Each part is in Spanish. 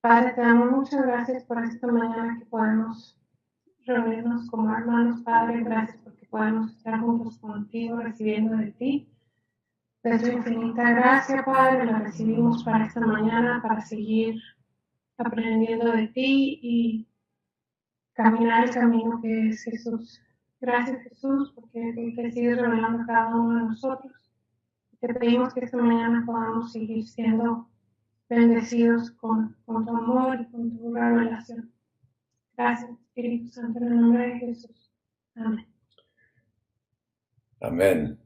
Padre, te damos muchas gracias por esta mañana que podemos reunirnos como hermanos. Padre, gracias porque podemos estar juntos contigo, recibiendo de ti. De tu infinita gracia, Padre, la recibimos para esta mañana, para seguir aprendiendo de ti y caminar el camino que es Jesús. Gracias, Jesús, porque tú te sigues revelando a cada uno de nosotros. Te pedimos que esta mañana podamos seguir siendo bendecidos con tu amor y con tu revelación. Gracias, Espíritu Santo, en el nombre de Jesús. Amén. Amén.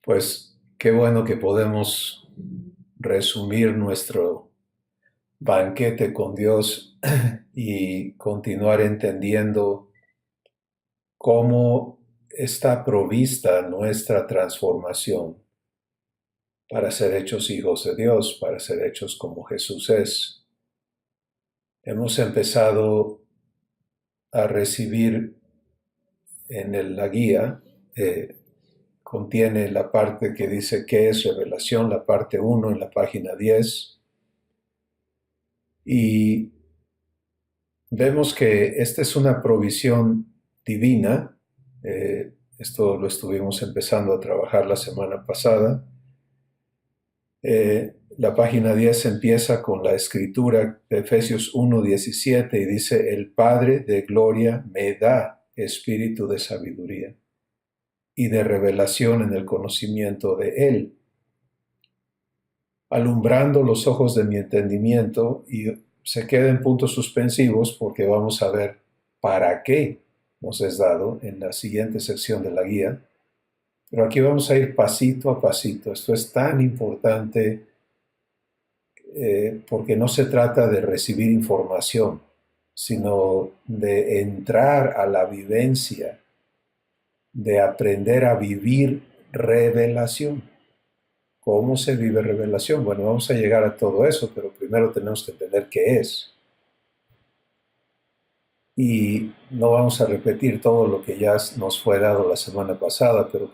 Pues qué bueno que podemos resumir nuestro banquete con Dios y continuar entendiendo cómo está provista nuestra transformación para ser hechos hijos de Dios, para ser hechos como Jesús es. Hemos empezado a recibir en la guía, contiene la parte que dice qué es revelación, la parte 1 en la página 10. Y vemos que esta es una provisión divina. Esto lo estuvimos empezando a trabajar la semana pasada. La página 10 empieza con la escritura de Efesios 1:17 y dice: el Padre de gloria me da espíritu de sabiduría y de revelación en el conocimiento de Él, alumbrando los ojos de mi entendimiento. Y se queda en puntos suspensivos porque vamos a ver para qué nos es dado en la siguiente sección de la guía. Pero aquí vamos a ir pasito a pasito. Esto es tan importante porque no se trata de recibir información, sino de entrar a la vivencia, de aprender a vivir revelación. ¿Cómo se vive revelación? Bueno, vamos a llegar a todo eso, pero primero tenemos que entender qué es. Y no vamos a repetir todo lo que ya nos fue dado la semana pasada, pero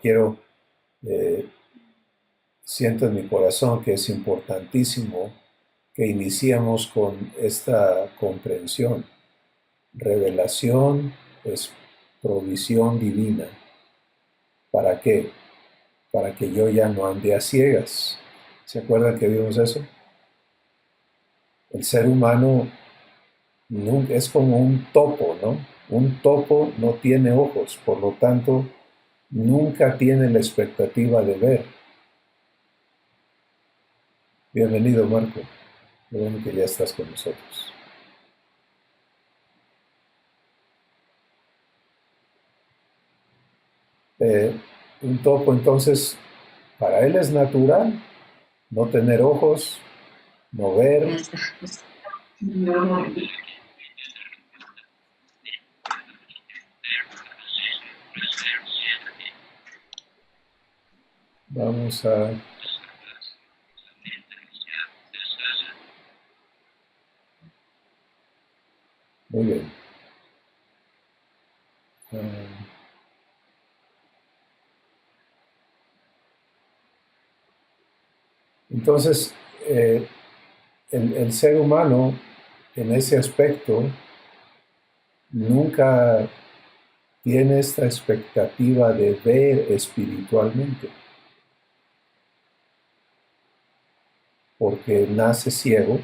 siento en mi corazón que es importantísimo que iniciemos con esta comprensión. Revelación es provisión divina. ¿Para qué? Para que yo ya no ande a ciegas. ¿Se acuerdan que vimos eso? El ser humano es como un topo, ¿no? Un topo no tiene ojos, por lo tanto, nunca tiene la expectativa de ver. Bienvenido, Marco. Qué bueno que ya estás con nosotros. Un topo, entonces, para él es natural no tener ojos, no ver. Vamos a... Muy bien. Entonces, el ser humano en ese aspecto nunca tiene esta expectativa de ver espiritualmente, porque nace ciego,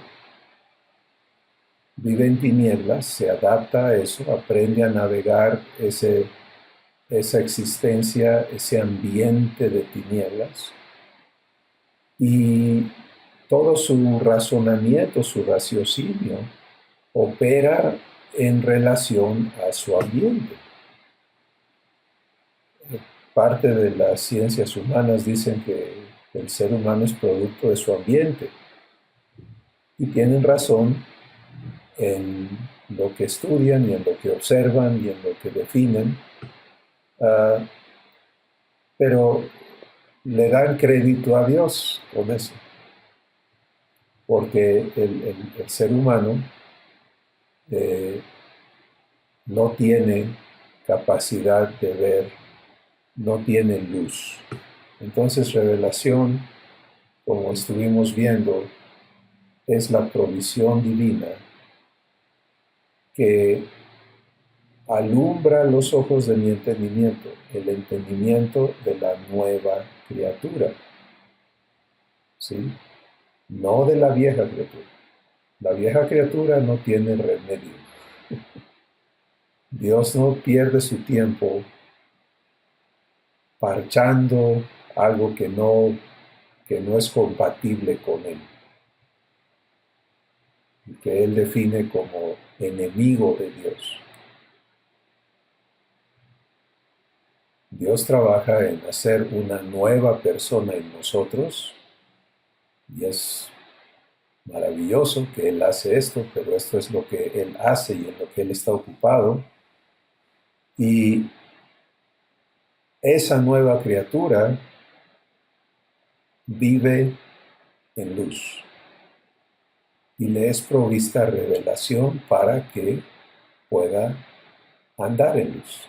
vive en tinieblas, se adapta a eso, aprende a navegar esa existencia, ese ambiente de tinieblas, y todo su razonamiento, su raciocinio, opera en relación a su ambiente. Parte de las ciencias humanas dicen que el ser humano es producto de su ambiente. Y tienen razón en lo que estudian y en lo que observan y en lo que definen. Pero le dan crédito a Dios con eso. Porque el ser humano no tiene capacidad de ver, no tiene luz. Entonces, revelación, como estuvimos viendo, es la provisión divina que alumbra los ojos de mi entendimiento, el entendimiento de la nueva criatura, ¿sí? No de la vieja criatura. La vieja criatura no tiene remedio. Dios no pierde su tiempo parchando algo que no es compatible con Él, y que Él define como enemigo de Dios. Dios trabaja en hacer una nueva persona en nosotros, y es maravilloso que Él hace esto, pero esto es lo que Él hace y en lo que Él está ocupado. Y esa nueva criatura vive en luz y le es provista revelación para que pueda andar en luz,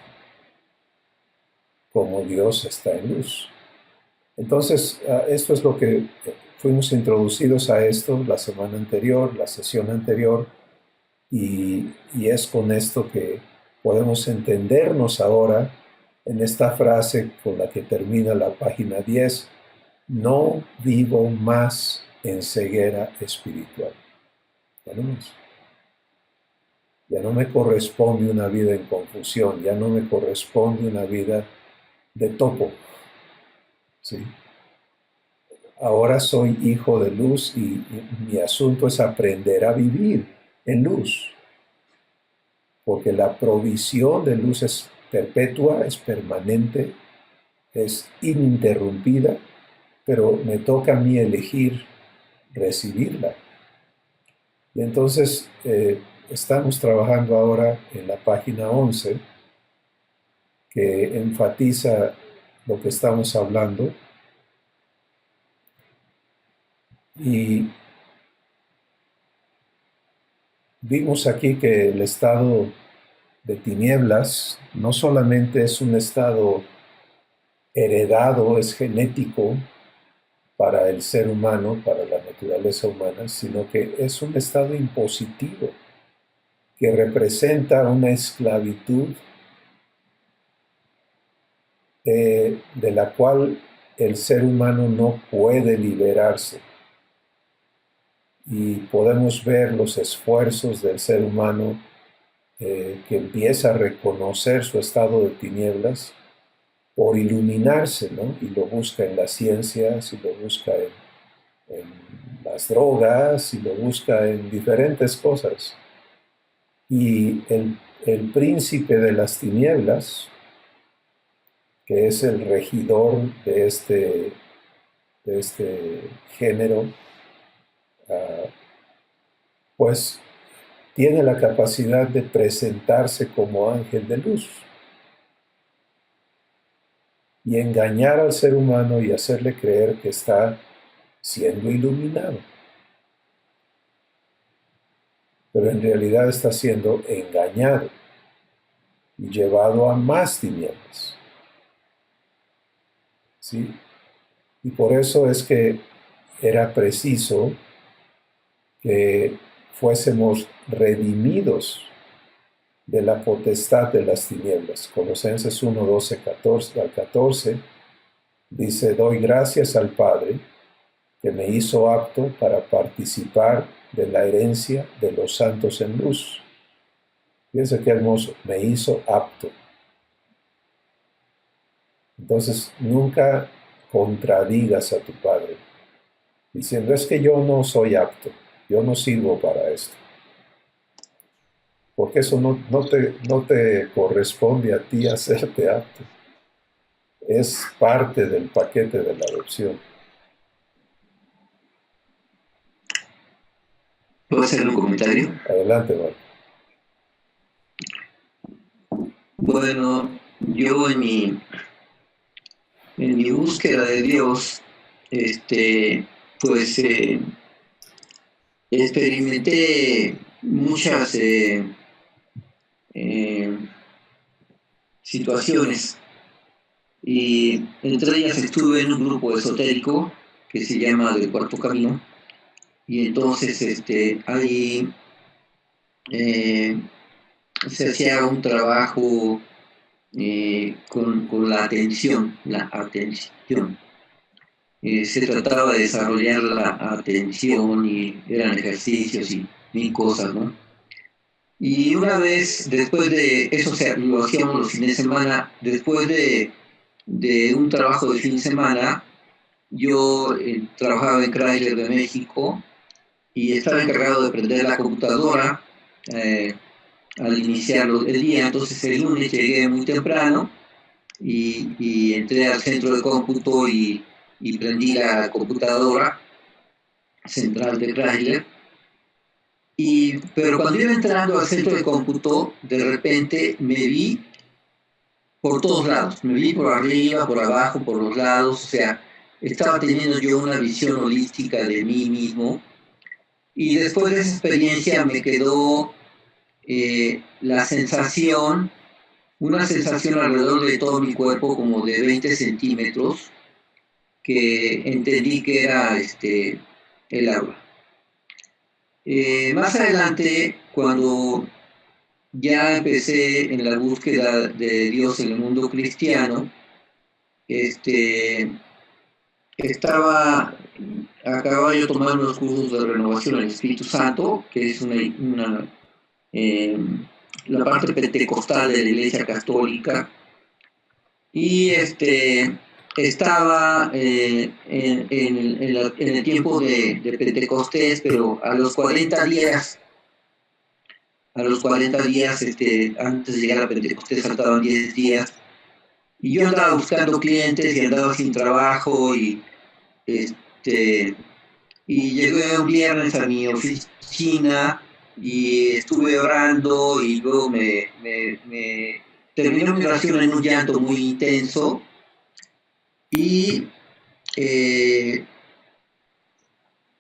como Dios está en luz. Entonces, esto es lo que fuimos introducidos a esto la semana anterior, la sesión anterior, y es con esto que podemos entendernos ahora en esta frase con la que termina la página 10: no vivo más en ceguera espiritual. Ya no me corresponde una vida en confusión, ya no me corresponde una vida de topo, ¿sí? Ahora soy hijo de luz y mi asunto es aprender a vivir en luz, porque la provisión de luz es perpetua, es permanente, es ininterrumpida, pero me toca a mí elegir recibirla. Y entonces estamos trabajando ahora en la página 11, que enfatiza lo que estamos hablando, y vimos aquí que el estado de tinieblas no solamente es un estado heredado, es genético para el ser humano, para la naturaleza humana, sino que es un estado impositivo que representa una esclavitud de la cual el ser humano no puede liberarse. Y podemos ver los esfuerzos del ser humano que empieza a reconocer su estado de tinieblas por iluminarse, ¿no? Y lo busca en las ciencias, y lo busca en las drogas, y lo busca en diferentes cosas. Y el príncipe de las tinieblas, que es el regidor de este género, pues tiene la capacidad de presentarse como ángel de luz y engañar al ser humano y hacerle creer que está siendo iluminado. Pero en realidad está siendo engañado y llevado a más tinieblas. ¿Sí? Y por eso es que era preciso que fuésemos redimidos de la potestad de las tinieblas. Colosenses 1, 12 al 14 dice: doy gracias al Padre que me hizo apto para participar de la herencia de los santos en luz. Fíjense qué hermoso, me hizo apto. Entonces, nunca contradigas a tu Padre diciendo: es que yo no soy apto, yo no sirvo para esto. Porque eso no te corresponde a ti hacerte apto. Es parte del paquete de la adopción. ¿Puedo hacer un comentario? Adelante, Marco. Bueno, yo en mi búsqueda de Dios, pues experimenté muchas situaciones, y entre ellas estuve en un grupo esotérico que se llama Del Cuarto Camino, y entonces ahí se hacía un trabajo con la atención, se trataba de desarrollar la atención y eran ejercicios y mil cosas, ¿no? Y una vez, después de eso, o sea, lo hacíamos los fines de semana, después de un trabajo de fin de semana, yo trabajaba en Chrysler de México y estaba encargado de prender la computadora eh, al iniciar el día. Entonces el lunes llegué muy temprano y entré al centro de cómputo y prendí la computadora central de Chrysler. Pero cuando iba entrando al centro de cómputo, de repente me vi por todos lados. Me vi por arriba, por abajo, por los lados. O sea, estaba teniendo yo una visión holística de mí mismo. Y después de esa experiencia me quedó la sensación, una sensación alrededor de todo mi cuerpo como de 20 centímetros, que entendí que era el aura. Más adelante, cuando ya empecé en la búsqueda de Dios en el mundo cristiano, acababa yo tomando unos cursos de renovación del Espíritu Santo, que es eh, la parte pentecostal de la Iglesia Católica, y estaba en el tiempo de Pentecostés, pero a los 40 días, antes de llegar a Pentecostés faltaban 10 días, y yo andaba buscando clientes y andaba sin trabajo, este, y llegué un viernes a mi oficina y estuve orando y luego me terminó mi oración en un llanto muy intenso y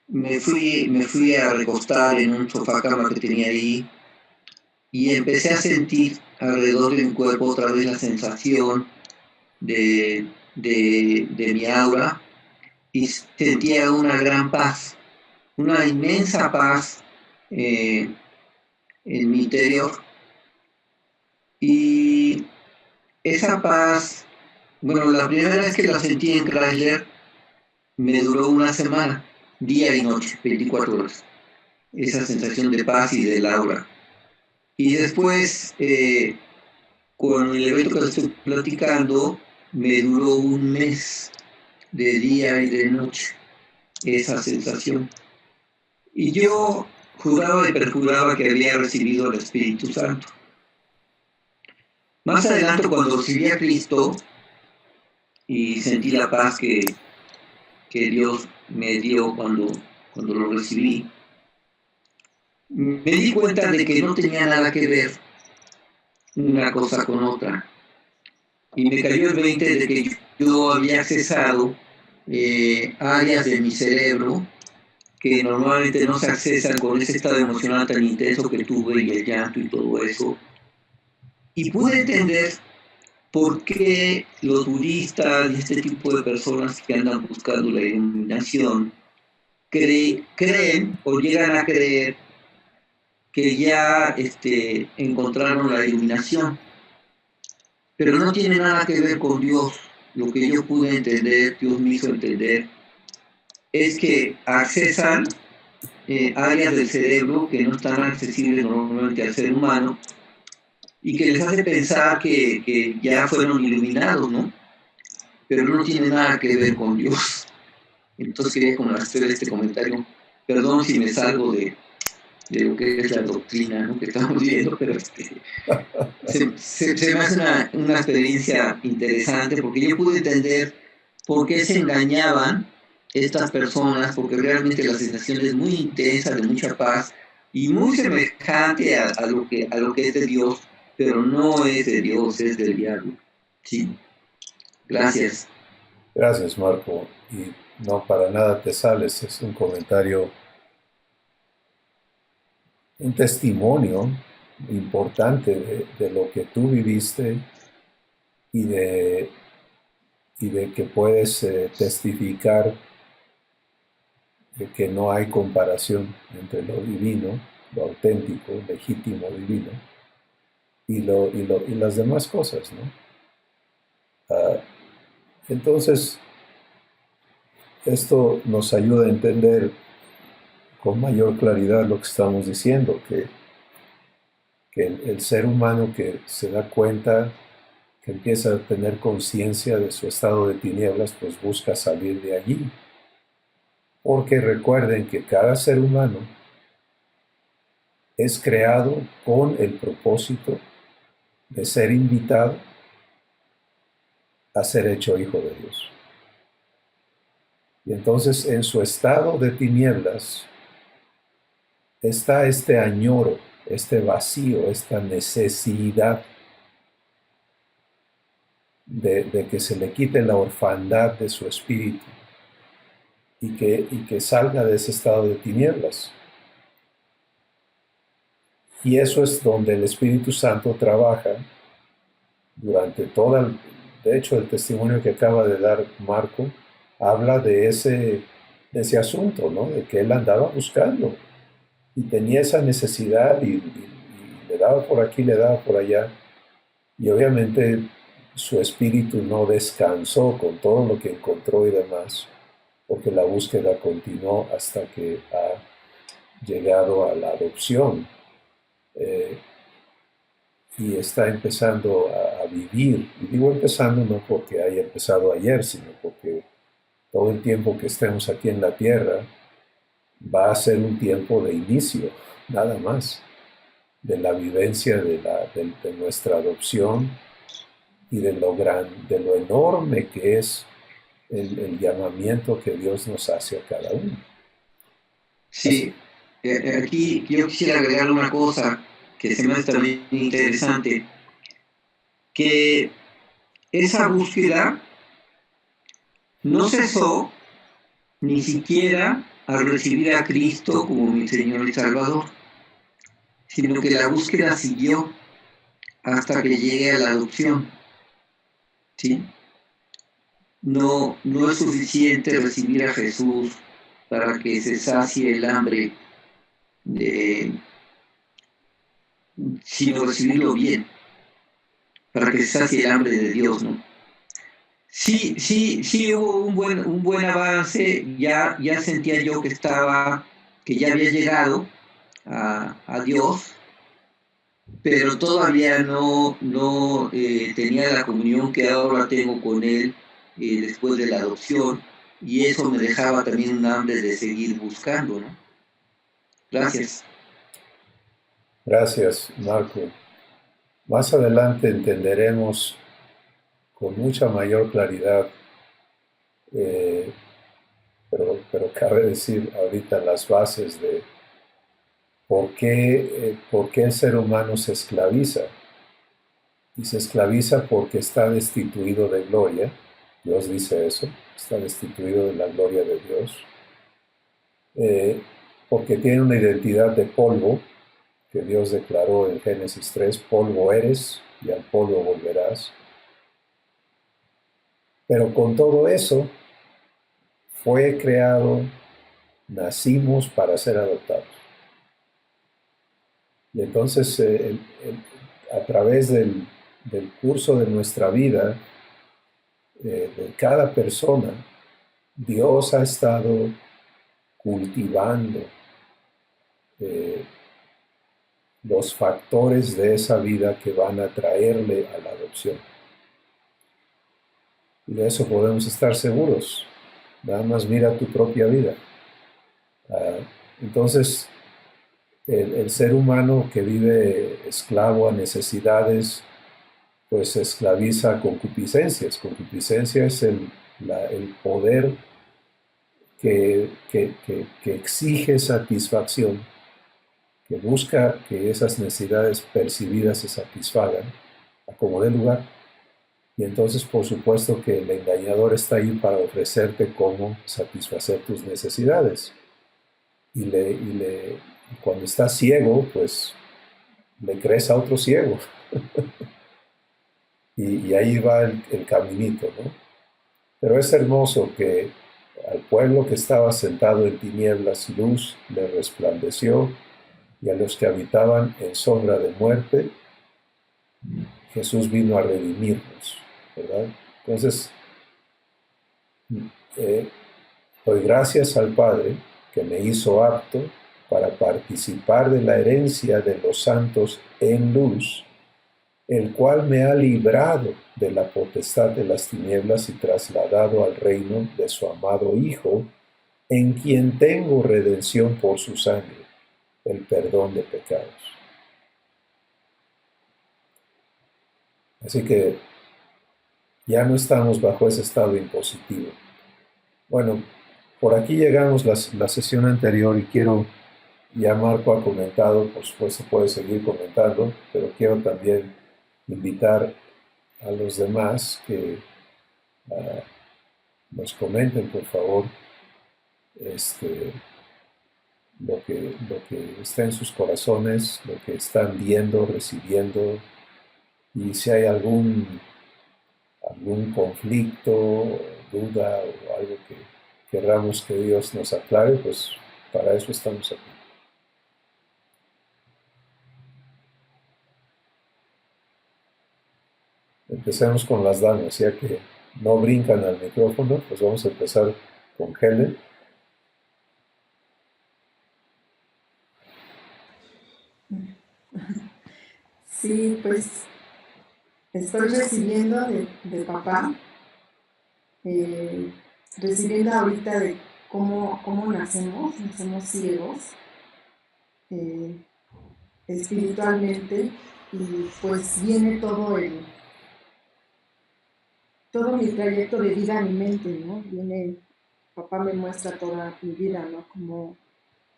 me fui a recostar en un sofá cama que tenía ahí y empecé a sentir alrededor de mi cuerpo otra vez la sensación de mi aura y sentía una gran paz, una inmensa paz en mi interior. Y esa paz, bueno, la primera vez que la sentí en Chrysler me duró una semana, día y noche, 24 horas. Esa sensación de paz y de aura. Y después, con el evento que les estoy platicando, me duró un mes de día y de noche esa sensación. Y yo juraba y perjuraba que había recibido el Espíritu Santo. Más adelante, cuando recibí a Cristo y sentí la paz que Dios me dio cuando lo recibí, me di cuenta de que no tenía nada que ver una cosa con otra. Y me cayó el 20 de que yo había accesado áreas de mi cerebro que normalmente no se accesan con ese estado emocional tan intenso que tuve y el llanto y todo eso. Y pude entender por qué los budistas y este tipo de personas que andan buscando la iluminación creen o llegan a creer que ya encontraron la iluminación, pero no tiene nada que ver con Dios. Lo que yo pude entender, Dios me hizo entender, es que accesan áreas del cerebro que no están accesibles normalmente al ser humano y que les hace pensar que ya fueron iluminados, ¿no? Pero no tiene nada que ver con Dios. Entonces quería hacer este comentario. Perdón si me salgo de lo que es la doctrina, ¿no?, que estamos viendo, pero se me hace una experiencia interesante porque yo pude entender por qué se engañaban estas personas, porque realmente la sensación es muy intensa, de mucha paz y muy semejante a lo que es de Dios, pero no es de Dios, es del diablo. Sí, gracias. Gracias, Marco. Y no, para nada te sales, es un comentario, un testimonio importante de lo que tú viviste y de que puedes testificar de que no hay comparación entre lo divino, lo auténtico, legítimo, divino, y las demás cosas, ¿no? Entonces, esto nos ayuda a entender con mayor claridad lo que estamos diciendo, que el ser humano que se da cuenta, que empieza a tener conciencia de su estado de tinieblas, pues busca salir de allí. Porque recuerden que cada ser humano es creado con el propósito de ser invitado a ser hecho hijo de Dios. Y entonces en su estado de tinieblas está este añoro, este vacío, esta necesidad de que se le quite la orfandad de su espíritu y que salga de ese estado de tinieblas. Y eso es donde el Espíritu Santo trabaja durante de hecho el testimonio que acaba de dar Marco habla de ese asunto, ¿no? De que él andaba buscando y tenía esa necesidad y le daba por aquí, le daba por allá. Y obviamente su espíritu no descansó con todo lo que encontró y demás, porque la búsqueda continuó hasta que ha llegado a la adopción. Y está empezando a vivir. Y digo empezando no porque haya empezado ayer, sino porque todo el tiempo que estemos aquí en la tierra va a ser un tiempo de inicio, nada más, de la vivencia de nuestra adopción y de lo enorme que es el llamamiento que Dios nos hace a cada uno. Sí, aquí yo quisiera agregar una cosa que se me hace también interesante, que esa búsqueda no cesó ni siquiera al recibir a Cristo como mi Señor y Salvador, sino que la búsqueda siguió hasta que llegue a la adopción. ¿Sí? No es suficiente recibir a Jesús para que se sacie el hambre, sino recibirlo bien, para que se sacie el hambre de Dios, ¿no? Sí hubo un buen avance, ya sentía yo que ya había llegado a Dios, pero todavía no tenía la comunión que ahora tengo con Él después de la adopción, y eso me dejaba también un hambre de seguir buscando, ¿no? Gracias. Gracias, Marco. Más adelante entenderemos con mucha mayor claridad, pero cabe decir ahorita las bases de por qué el ser humano se esclaviza. Y se esclaviza porque está destituido de gloria. Dios dice eso, está destituido de la gloria de Dios. Porque tiene una identidad de polvo, que Dios declaró en Génesis 3, polvo eres y al polvo volverás. Pero con todo eso, fue creado, nacimos para ser adoptados. Y entonces, a través del curso de nuestra vida, de cada persona, Dios ha estado cultivando los factores de esa vida que van a traerle a la adopción. Y de eso podemos estar seguros. Nada más mira tu propia vida. Entonces, el ser humano que vive esclavo a necesidades, pues se esclaviza a concupiscencias. Concupiscencia es el poder que exige satisfacción, que busca que esas necesidades percibidas se satisfagan a como dé lugar. Y entonces, por supuesto que el engañador está ahí para ofrecerte cómo satisfacer tus necesidades. Y cuando estás ciego, pues le crees a otro ciego. y ahí va el caminito, ¿no? Pero es hermoso que Al pueblo que estaba sentado en tinieblas, luz le resplandeció, y a los que habitaban en sombra de muerte, Jesús vino a redimirnos, ¿verdad? Entonces, doy gracias al Padre que me hizo apto para participar de la herencia de los santos en luz, el cual me ha librado de la potestad de las tinieblas y trasladado al reino de su amado Hijo, en quien tengo redención por su sangre, el perdón de pecados. Así que ya no estamos bajo ese estado impositivo. Bueno, por aquí llegamos la sesión anterior y quiero, ya Marco ha comentado, por supuesto puede seguir comentando, pero quiero también invitar a los demás que nos comenten, por favor, lo que está en sus corazones, lo que están viendo, recibiendo, y si hay algún conflicto, duda o algo que querramos que Dios nos aclare, pues para eso estamos aquí. Empecemos con las damas, ya que no brincan al micrófono, pues vamos a empezar con Helen. Sí, pues estoy recibiendo de papá, recibiendo ahorita de cómo nacemos ciegos eh, espiritualmente, y pues viene todo mi trayecto de vida a mi mente, ¿no? Papá me muestra toda mi vida, ¿no?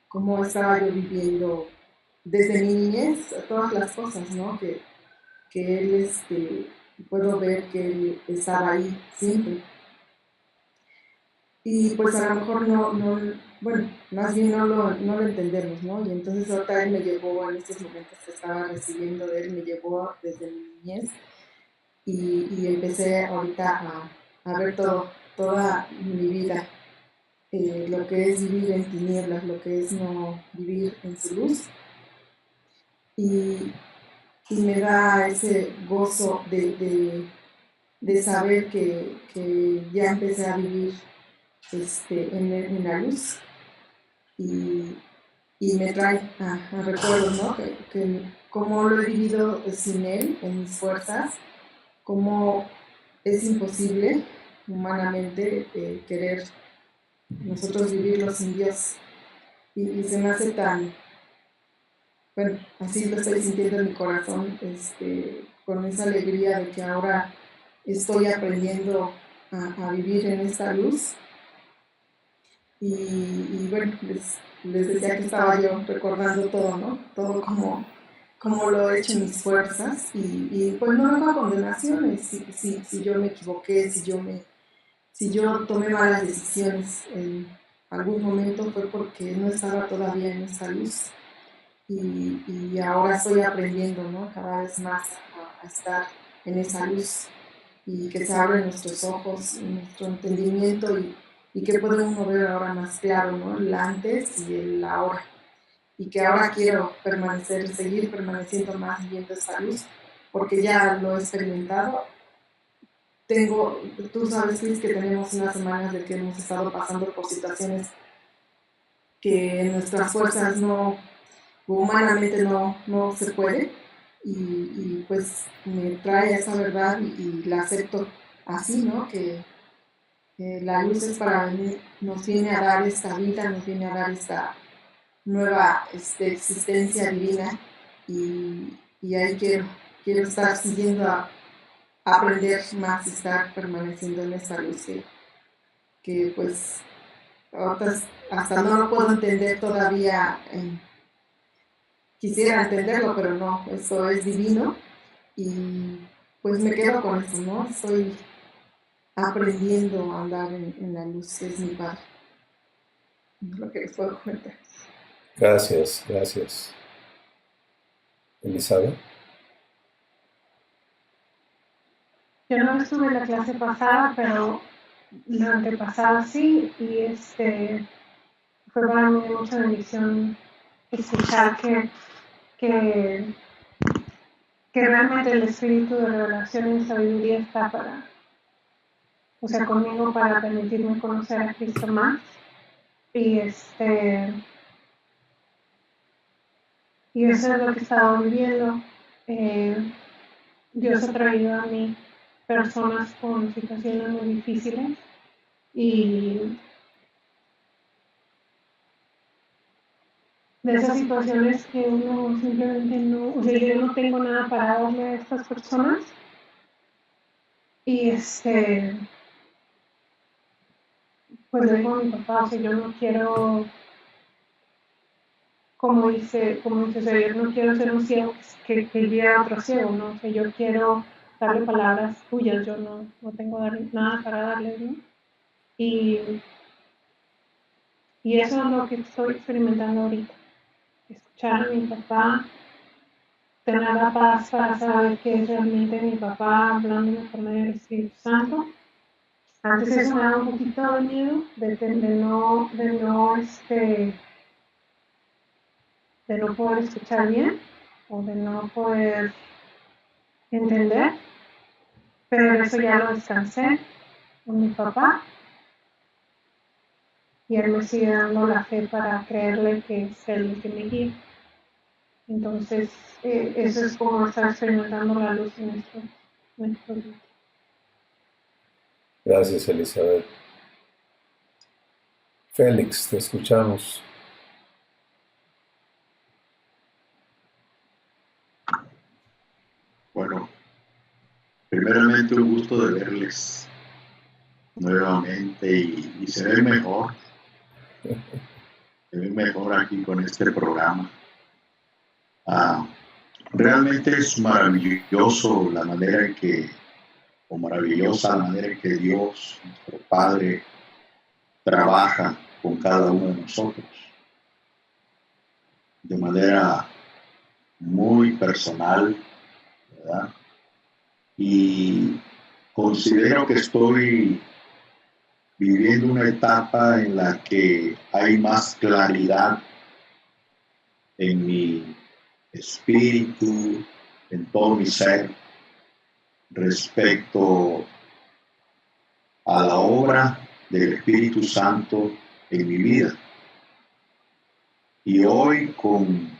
Cómo estaba yo viviendo desde mi niñez, todas las cosas, ¿no? Que él, puedo ver que él estaba ahí siempre. Y pues a lo mejor bueno, más bien no lo entendemos, ¿no? Y entonces ahorita él me llevó, en estos momentos que estaba recibiendo de él, me llevó desde mi niñez, y empecé ahorita a ver toda mi vida, lo que es vivir en tinieblas, lo que es no vivir en su luz, y me da ese gozo de saber que ya empecé a vivir en la luz, y me trae a recuerdos, ¿no? Que cómo lo he vivido sin él, en mis fuerzas, cómo es imposible humanamente querer nosotros vivirlo sin Dios. Y se me hace tan, bueno, así lo estoy sintiendo en mi corazón, con esa alegría de que ahora estoy aprendiendo a vivir en esta luz. Y bueno, les decía que estaba yo recordando todo, ¿no? Todo como lo he hecho en mis fuerzas, y pues no hago condenaciones si yo me equivoqué, si yo tomé malas decisiones en algún momento, fue porque no estaba todavía en esa luz, y ahora estoy aprendiendo, ¿no? Cada vez más a estar en esa luz, y que se abren nuestros ojos, nuestro entendimiento, y que puede uno ver ahora más claro, ¿no? El antes y el ahora. Y que ahora quiero seguir permaneciendo más viendo esa luz, porque ya lo he experimentado. Tú sabes, Cris, que tenemos unas semanas de que hemos estado pasando por situaciones que nuestras fuerzas humanamente no se puede, y pues me trae esa verdad, y la acepto así, ¿no? Que la luz es para venir, nos viene a dar esta vida, nos viene a dar esta nueva existencia divina, y ahí quiero estar siguiendo a aprender más y estar permaneciendo en esta luz que pues hasta no lo puedo entender todavía. Quisiera entenderlo, pero no, eso es divino, y pues me quedo con eso, ¿no? Estoy aprendiendo a andar en la luz, es mi Padre. Es lo que les puedo comentar. Gracias. Elizabeth. Yo no estuve en la clase pasada, pero la antepasada sí, y fue para mí mucha bendición escuchar que realmente el espíritu de revelación y sabiduría está conmigo para permitirme conocer a Cristo más. Y y eso es lo que he estado viviendo. Dios ha traído a mí personas con situaciones muy difíciles y de esas situaciones que uno simplemente no, yo no tengo nada para darle a estas personas y pues le digo a mi papá, yo no quiero, como dice, yo no quiero ser un ciego que guíe a otro ciego, ¿no? Yo quiero darle palabras tuyas, yo no tengo nada para darles, ¿no? Y eso es lo que estoy experimentando ahorita. Escuchar a mi papá, tener la paz para saber que es realmente mi papá hablándome por medio del Espíritu Santo. Antes eso me daba un poquito de miedo, de no poder escuchar bien o de no poder entender, pero eso ya lo descansé con mi papá y él me sigue dando la fe para creerle que es él el que me guía. Entonces, eso es como estar experimentando la luz en estos días. Gracias, Elizabeth. Félix, te escuchamos. Bueno, primeramente un gusto de verles nuevamente y se ve mejor. Se ve mejor aquí con este programa. Realmente es maravilloso la manera en que, o maravillosa la manera en que Dios, nuestro Padre, trabaja con cada uno de nosotros. De manera muy personal, ¿verdad? Y considero que estoy viviendo una etapa en la que hay más claridad en mi espíritu, en todo mi ser, respecto a la obra del Espíritu Santo en mi vida. Y hoy con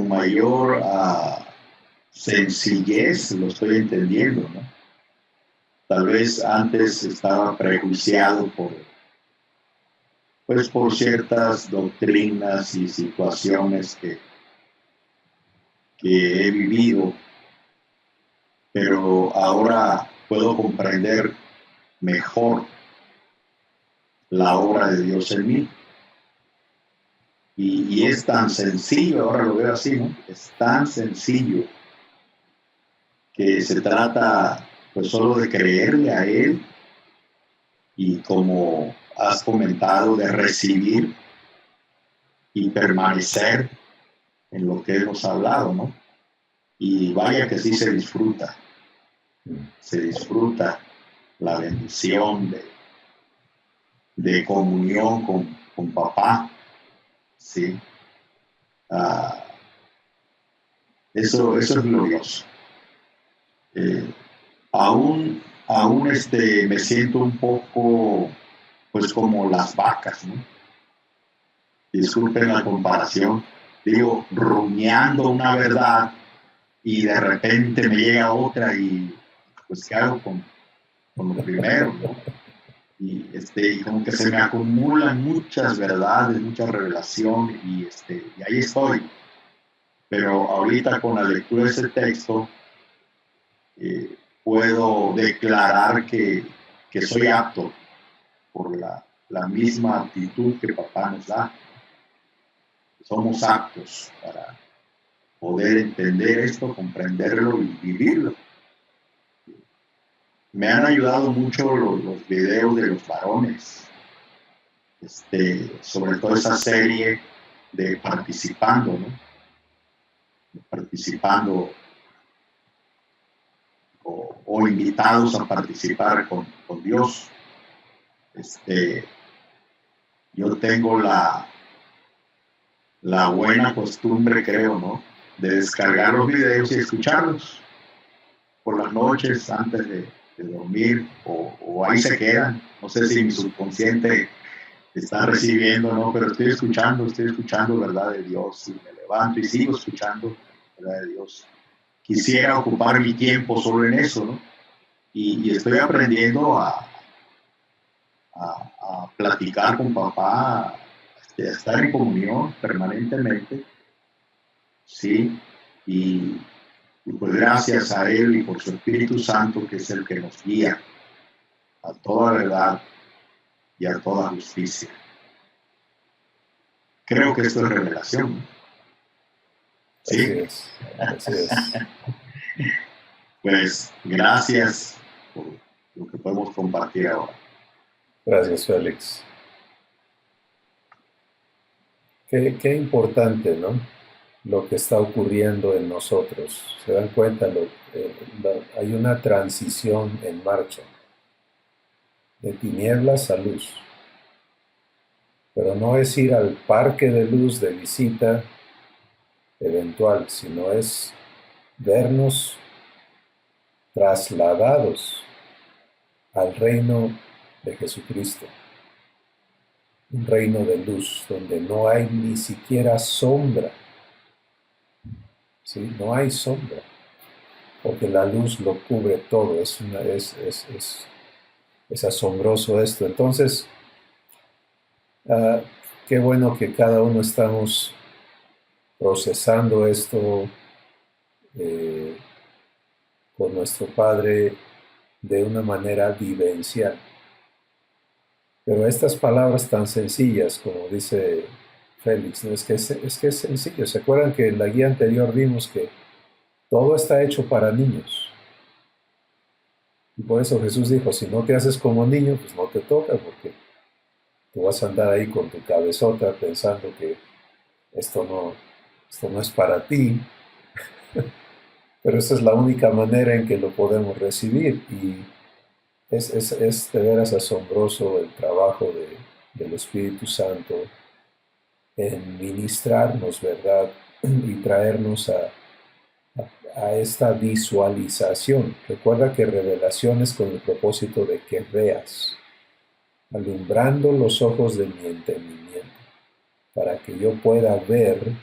mayor sencillez lo estoy entendiendo, ¿no? Tal vez antes estaba prejuiciado por ciertas doctrinas y situaciones que he vivido, pero ahora puedo comprender mejor la obra de Dios en mí. Y es tan sencillo, ahora lo veo así, ¿no? Es tan sencillo que se trata pues solo de creerle a Él y, como has comentado, de recibir y permanecer en lo que hemos hablado, ¿no? Y vaya que sí se disfruta la bendición de comunión con papá, ¿sí? Eso es glorioso. Aún me siento un poco, pues, como las vacas, ¿no? Disculpen la comparación, digo, rumiando una verdad y de repente me llega otra y, pues, ¿qué hago con lo primero, ¿no? Y como que se me acumulan muchas verdades, mucha revelación y ahí estoy. Pero ahorita con la lectura de ese texto puedo declarar que soy apto por la misma actitud que papá nos da. Somos aptos para poder entender esto, comprenderlo y vivirlo. Me han ayudado mucho los videos de los varones, sobre todo esa serie de Participando, ¿no? Participando o o invitados a participar con Dios. Yo tengo la buena costumbre, creo, ¿no?, de descargar los videos y escucharlos por las noches antes de dormir, o ahí se quedan. No sé si mi subconsciente está recibiendo, ¿no?, pero estoy escuchando verdad de Dios, y me levanto y sigo escuchando verdad de Dios. Quisiera ocupar mi tiempo solo en eso, ¿no? Y estoy aprendiendo a platicar con papá, a estar en comunión permanentemente, ¿sí? Y pues gracias a Él y por su Espíritu Santo, que es el que nos guía a toda verdad y a toda justicia. Creo que esto es revelación, ¿no? ¿Sí? Así es. Pues gracias por lo que podemos compartir ahora. Gracias, Félix. Qué importante, ¿no?, lo que está ocurriendo en nosotros. ¿Se dan cuenta? Hay una transición en marcha, de tinieblas a luz. Pero no es ir al parque de luz de visita eventual, sino es vernos trasladados al reino de Jesucristo. Un reino de luz donde no hay ni siquiera sombra. ¿Sí? No hay sombra, porque la luz lo cubre todo. Es asombroso esto. Entonces, qué bueno que cada uno estamos procesando esto con nuestro Padre de una manera vivencial. Pero estas palabras tan sencillas, como dice Félix, ¿no?, es que es sencillo. ¿Se acuerdan que en la guía anterior vimos que todo está hecho para niños? Y por eso Jesús dijo, si no te haces como niño, pues no te toca, porque tú vas a andar ahí con tu cabezota pensando que esto no es para ti. Pero esa es la única manera en que lo podemos recibir, y es de veras asombroso el trabajo del Espíritu Santo en ministrarnos, ¿verdad?, y traernos a esta visualización. Recuerda que revelación es con el propósito de que veas, alumbrando los ojos de mi entendimiento, para que yo pueda ver.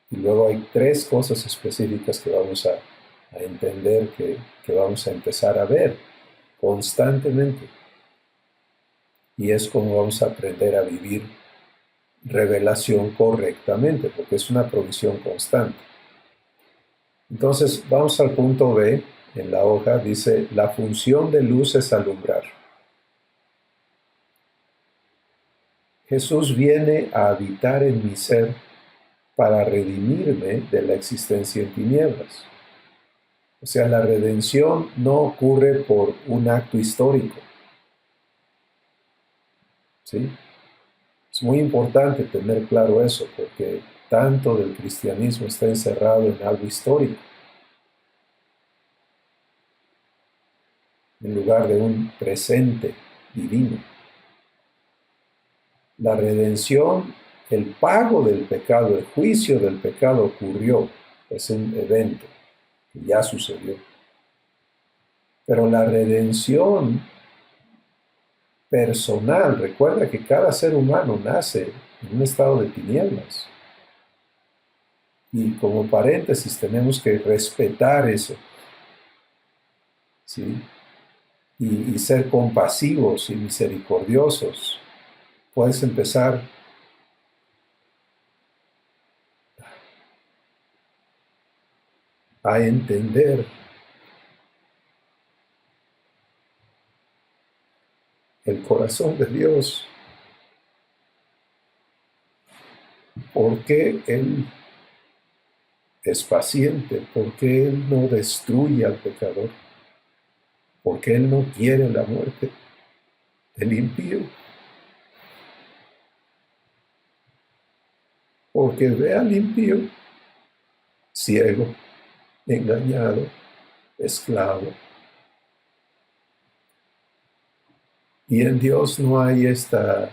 Y luego hay 3 cosas específicas que vamos a entender, que vamos a empezar a ver constantemente. Y es como vamos a aprender a vivir revelación correctamente, porque es una provisión constante. Entonces, vamos al punto B en la hoja. Dice, la función de luz es alumbrar. Jesús viene a habitar en mi ser para redimirme de la existencia en tinieblas. O sea, la redención no ocurre por un acto histórico. ¿Sí? Es muy importante tener claro eso, porque tanto del cristianismo está encerrado en algo histórico, en lugar de un presente divino. La redención, el pago del pecado, el juicio del pecado ocurrió, es un evento que ya sucedió. Pero la redención personal, recuerda que cada ser humano nace en un estado de tinieblas. Y como paréntesis tenemos que respetar eso, ¿sí? Y ser compasivos y misericordiosos. Puedes empezar a entender el corazón de Dios, por qué Él es paciente, por qué Él no destruye al pecador, por qué Él no quiere la muerte del impío, porque ve al impío ciego, engañado, esclavo, Y en Dios no hay esta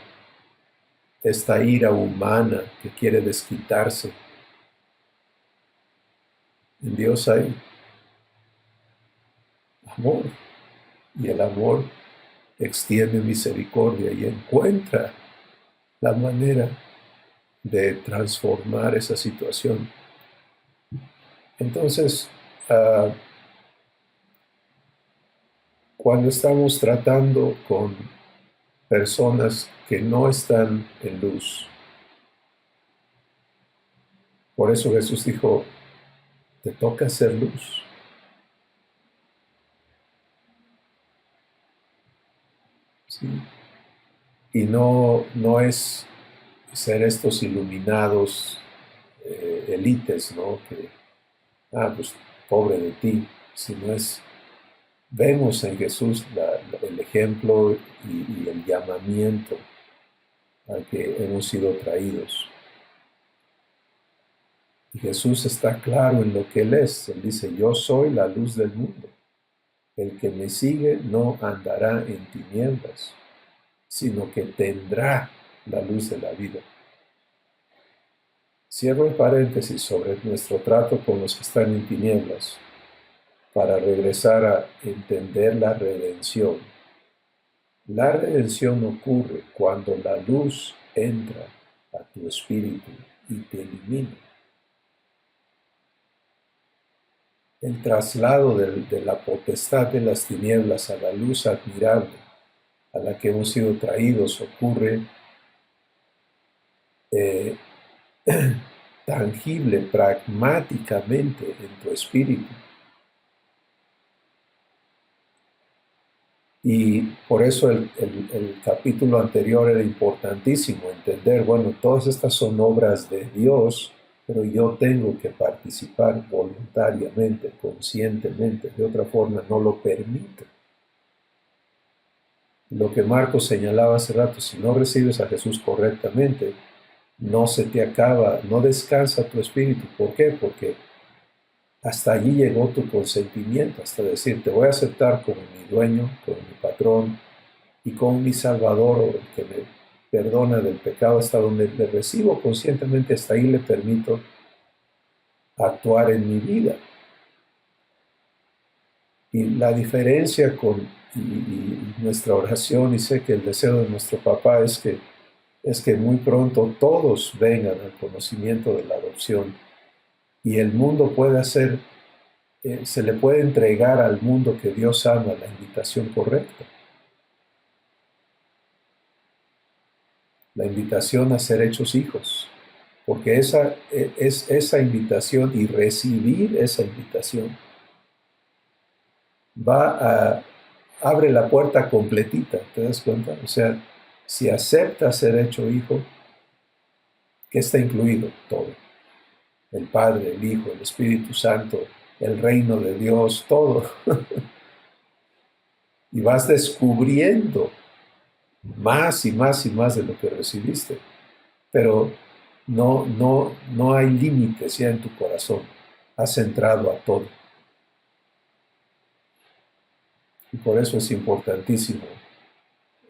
ira humana que quiere desquitarse. En Dios hay amor, y el amor extiende misericordia y encuentra la manera de transformar esa situación. Entonces, cuando estamos tratando con personas que no están en luz, por eso Jesús dijo, te toca hacer luz. ¿Sí? Y no es ser estos iluminados élites, ¿no? Que, pues pobre de ti, sino es, vemos en Jesús el ejemplo y el llamamiento al que hemos sido traídos. Y Jesús está claro en lo que Él es. Él dice, yo soy la luz del mundo. El que me sigue no andará en tinieblas, sino que tendrá la luz de la vida. Cierro el paréntesis sobre nuestro trato con los que están en tinieblas para regresar a entender la redención. La redención ocurre cuando la luz entra a tu espíritu y te elimina. El traslado de la potestad de las tinieblas a la luz admirable a la que hemos sido traídos ocurre tangible, pragmáticamente en tu espíritu. Y por eso el capítulo anterior era importantísimo, entender, bueno, todas estas son obras de Dios, pero yo tengo que participar voluntariamente, conscientemente, de otra forma no lo permito. Lo que Marcos señalaba hace rato, si no recibes a Jesús correctamente, no se te acaba, no descansa tu espíritu. ¿Por qué? Porque hasta allí llegó tu consentimiento, hasta decir, te voy a aceptar como mi dueño, como mi patrón y como mi salvador, o el que me perdona del pecado, hasta donde le recibo conscientemente, hasta ahí le permito actuar en mi vida. Y la diferencia con y nuestra oración, y sé que el deseo de nuestro papá es que muy pronto todos vengan al conocimiento de la adopción y el mundo puede hacer, se le puede entregar al mundo que Dios ama la invitación correcta. La invitación a ser hechos hijos, porque esa es esa invitación y recibir esa invitación abre la puerta completita, ¿te das cuenta? O sea, si aceptas ser hecho hijo, ¿qué está incluido? Todo. El Padre, el Hijo, el Espíritu Santo, el reino de Dios, todo. Y vas descubriendo más y más y más de lo que recibiste. Pero no hay límites ya en tu corazón. Has entrado a todo. Y por eso es importantísimo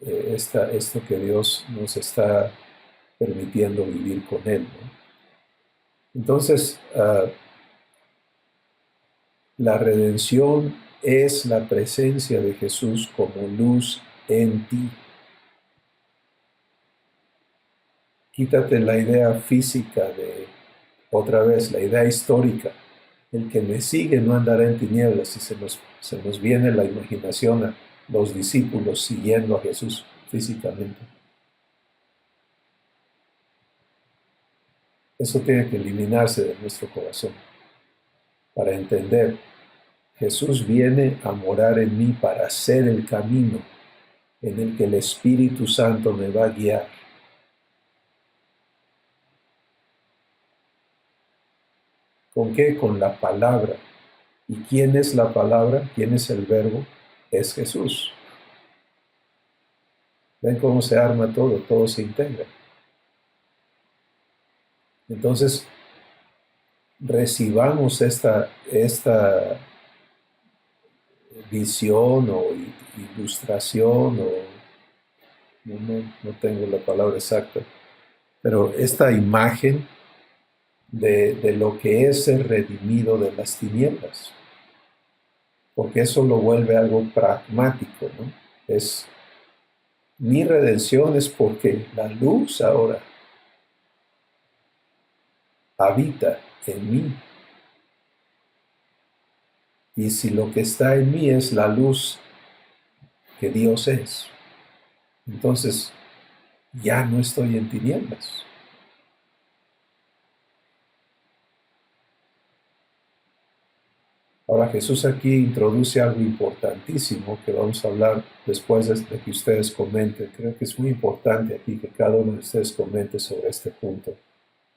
esto que Dios nos está permitiendo vivir con Él, ¿no? Entonces, la redención es la presencia de Jesús como luz en ti. Quítate la idea física otra vez, la idea histórica. El que me sigue no andará en tinieblas, y se nos viene la imaginación a los discípulos siguiendo a Jesús físicamente. Eso tiene que eliminarse de nuestro corazón para entender, Jesús viene a morar en mí para hacer el camino en el que el Espíritu Santo me va a guiar. ¿Con qué? Con la palabra. ¿Y quién es la palabra? ¿Quién es el verbo? Es Jesús. ¿Ven cómo se arma todo? Todo se integra. Entonces, recibamos esta visión o ilustración o no tengo la palabra exacta, pero esta imagen de lo que es ser redimido de las tinieblas, porque eso lo vuelve algo pragmático, ¿no? Es mi redención es porque la luz ahora habita en mí. Y si lo que está en mí es la luz que Dios es, entonces ya no estoy en tinieblas. Ahora Jesús aquí introduce algo importantísimo que vamos a hablar después de que ustedes comenten. Creo que es muy importante aquí que cada uno de ustedes comente sobre este punto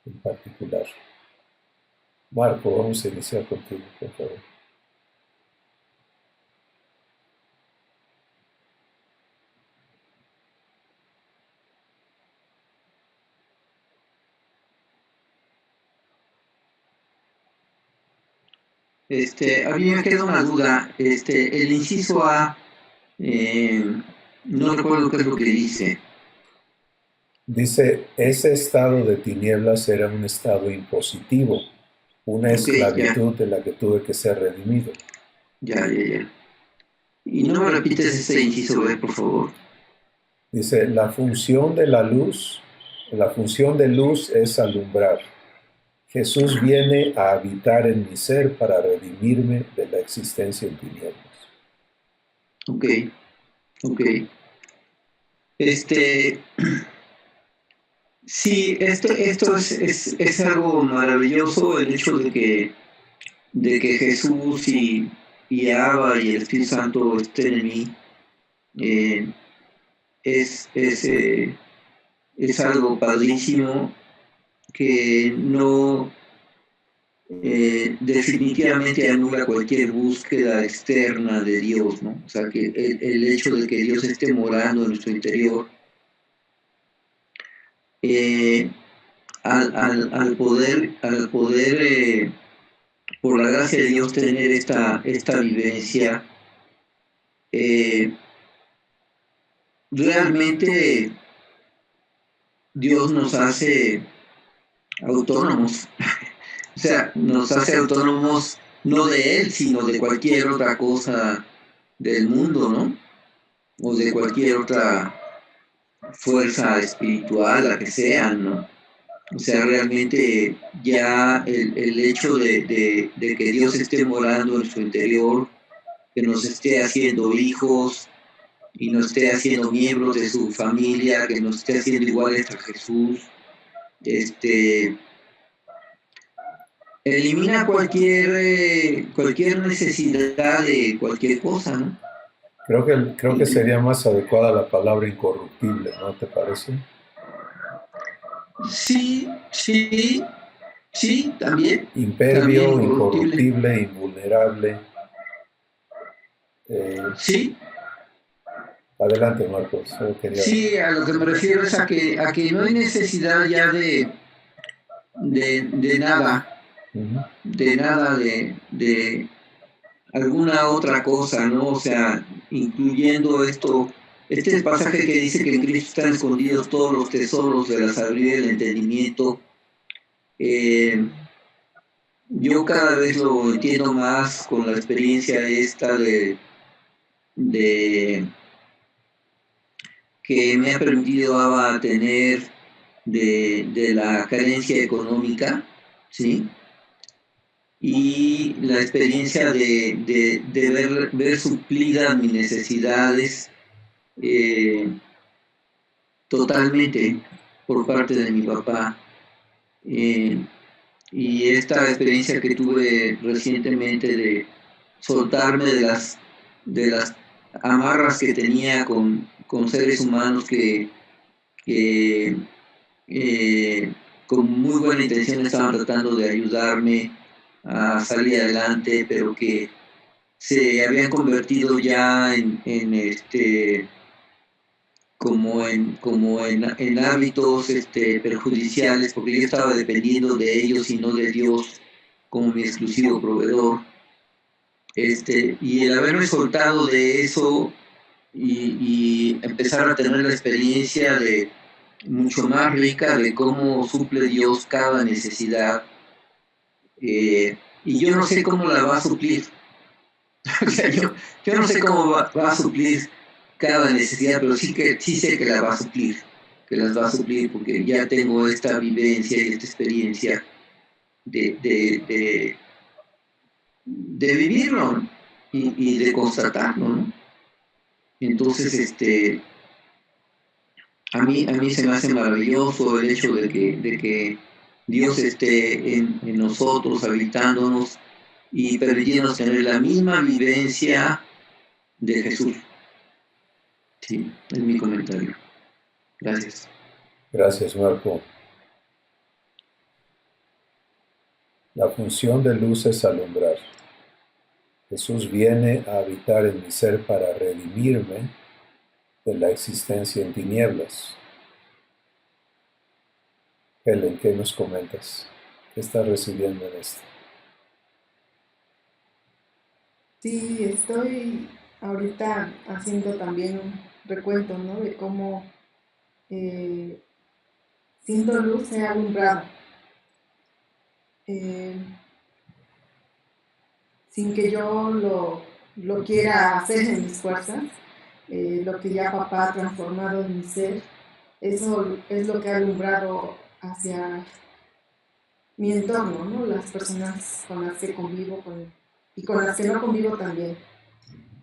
en particular. Marco, vamos a iniciar contigo, por favor. A mí me queda una duda. El inciso A, no recuerdo qué es lo que dice. Dice, ese estado de tinieblas era un estado impositivo, una esclavitud de la que tuve que ser redimido. Ya. ¿Y no me repites ese inciso B, por favor? Dice, la función de la luz es alumbrar. Jesús viene a habitar en mi ser para redimirme de la existencia en tinieblas. Ok. Sí, esto es algo maravilloso, el hecho de que Jesús y Abba y el Espíritu Santo estén en mí. Es algo padrísimo que no definitivamente anula cualquier búsqueda externa de Dios, ¿no? O sea, que el hecho de que Dios esté morando en nuestro interior, al poder por la gracia de Dios tener esta vivencia, realmente Dios nos hace autónomos. O sea, nos hace autónomos no de Él, sino de cualquier otra cosa del mundo, ¿no? O de cualquier otra fuerza espiritual, la que sea, ¿no? O sea, realmente ya el hecho de que Dios esté morando en su interior, que nos esté haciendo hijos y nos esté haciendo miembros de su familia, que nos esté haciendo iguales a Jesús, elimina cualquier necesidad de cualquier cosa, ¿no? Creo que sería más adecuada la palabra incorruptible, ¿no te parece? Sí, también. Impervio, También incorruptible, invulnerable. Sí. Adelante, Marcos. Sí, a lo que me refiero es a que no hay necesidad ya de nada, de alguna otra cosa, ¿no? O sea, incluyendo esto, este es el pasaje que dice que en Cristo están escondidos todos los tesoros de la sabiduría y del entendimiento. Yo cada vez lo entiendo más con la experiencia esta de que me ha permitido Abba tener de la carencia económica, ¿sí? Y la experiencia de ver suplidas mis necesidades totalmente por parte de mi papá. Y esta experiencia que tuve recientemente de soltarme de las amarras que tenía con seres humanos que con muy buena intención estaban tratando de ayudarme a salir adelante, pero que se habían convertido ya en hábitos perjudiciales, porque yo estaba dependiendo de ellos y no de Dios como mi exclusivo proveedor. Y el haberme soltado de eso y empezar a tener la experiencia de mucho más rica de cómo suple Dios cada necesidad. Y yo no sé cómo la va a suplir. O sea, yo no sé cómo va a suplir cada necesidad, pero sí sé que la va a suplir, que las va a suplir, porque ya tengo esta vivencia y esta experiencia de, de, de, de vivirlo, ¿no? Y de constatarlo, ¿no? Entonces, a mí se me hace maravilloso el hecho de que Dios esté en nosotros, habitándonos y permitiéndonos tener la misma vivencia de Jesús. Sí, es mi comentario. Gracias. Gracias, Marco. La función de luz es alumbrar. Jesús viene a habitar en mi ser para redimirme de la existencia en tinieblas. Helen, ¿qué nos comentas? ¿Qué estás recibiendo en esto? Sí, estoy ahorita haciendo también un recuento, ¿no? De cómo eh, siendo luz he alumbrado. Eh, Sin que yo lo quiera hacer en mis fuerzas, lo que ya papá ha transformado en mi ser, eso es lo que ha alumbrado hacia mi entorno, ¿no? Las personas con las que convivo y con las que no convivo también.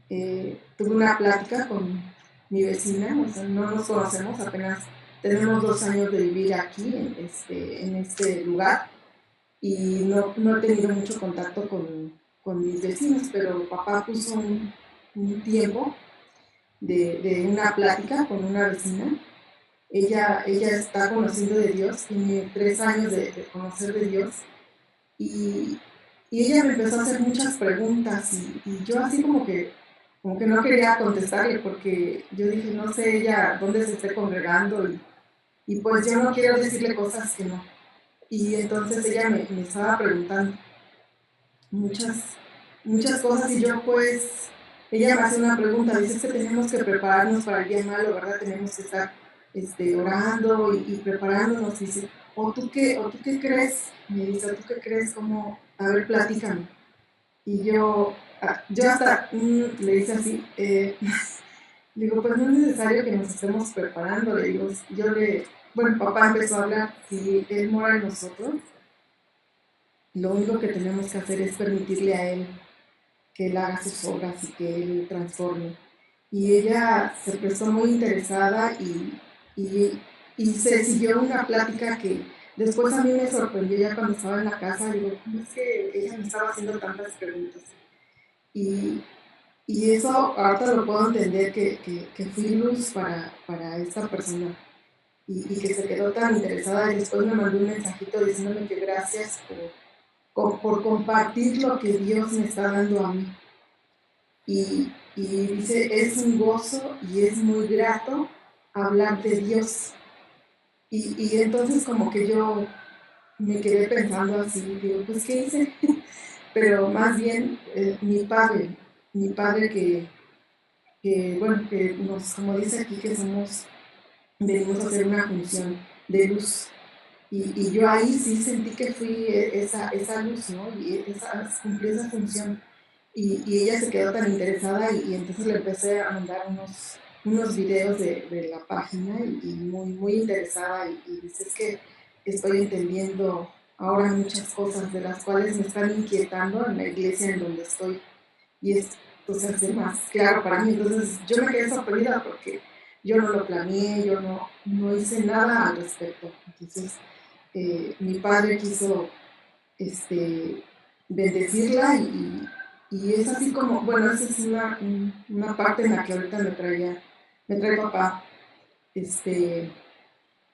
Tuve una plática con mi vecina, o sea, no nos conocemos, apenas tenemos 2 años de vivir aquí, en este lugar, y no he tenido mucho contacto con mis vecinos, pero papá puso un tiempo de una plática con una vecina. Ella está conociendo de Dios, tiene 3 años de conocer de Dios, y, y ella me empezó a hacer muchas preguntas y yo así como que no quería contestarle porque yo dije, no sé ella dónde se esté congregando y pues yo no quiero decirle cosas que no. Y entonces ella me estaba preguntando muchas cosas y yo pues, ella me hace una pregunta, dice que tenemos que prepararnos para el día malo, ¿verdad? Tenemos que estar orando y preparándonos, dice, ¿o tú qué crees? Me dice, ¿tú qué crees? Como, a ver, platícame. Y yo hasta le dice así, digo, pues no es necesario que nos estemos preparando, le digo, bueno, papá empezó a hablar, si él mora en nosotros, lo único que tenemos que hacer es permitirle a él que él haga sus obras y que él transforme. Y ella se prestó muy interesada y, y se siguió una plática que después a mí me sorprendió ya cuando estaba en la casa, digo, ¿cómo es que ella me estaba haciendo tantas preguntas? Y, y eso ahorita lo puedo entender que fui luz para esta persona y que se quedó tan interesada y después me mandó un mensajito diciéndome que gracias por compartir lo que Dios me está dando a mí. Y dice, es un gozo y es muy grato hablar de Dios. Y entonces como que yo me quedé pensando así, digo, pues ¿qué hice? Pero más bien mi padre bueno, que como dice aquí, que venimos a hacer una función de luz. Y yo ahí sí sentí que fui esa luz, ¿no? Y cumplí esa función. Y ella se quedó tan interesada y entonces le empecé a mandar unos videos de la página y muy interesada y dice, es que estoy entendiendo ahora muchas cosas de las cuales me están inquietando en la iglesia en donde estoy y esto se hace más claro para mí. Entonces yo me quedé sorprendida porque yo no lo planeé, yo no hice nada al respecto. Entonces mi padre quiso bendecirla y es así como, bueno, esa es una parte en la que ahorita me trae papá,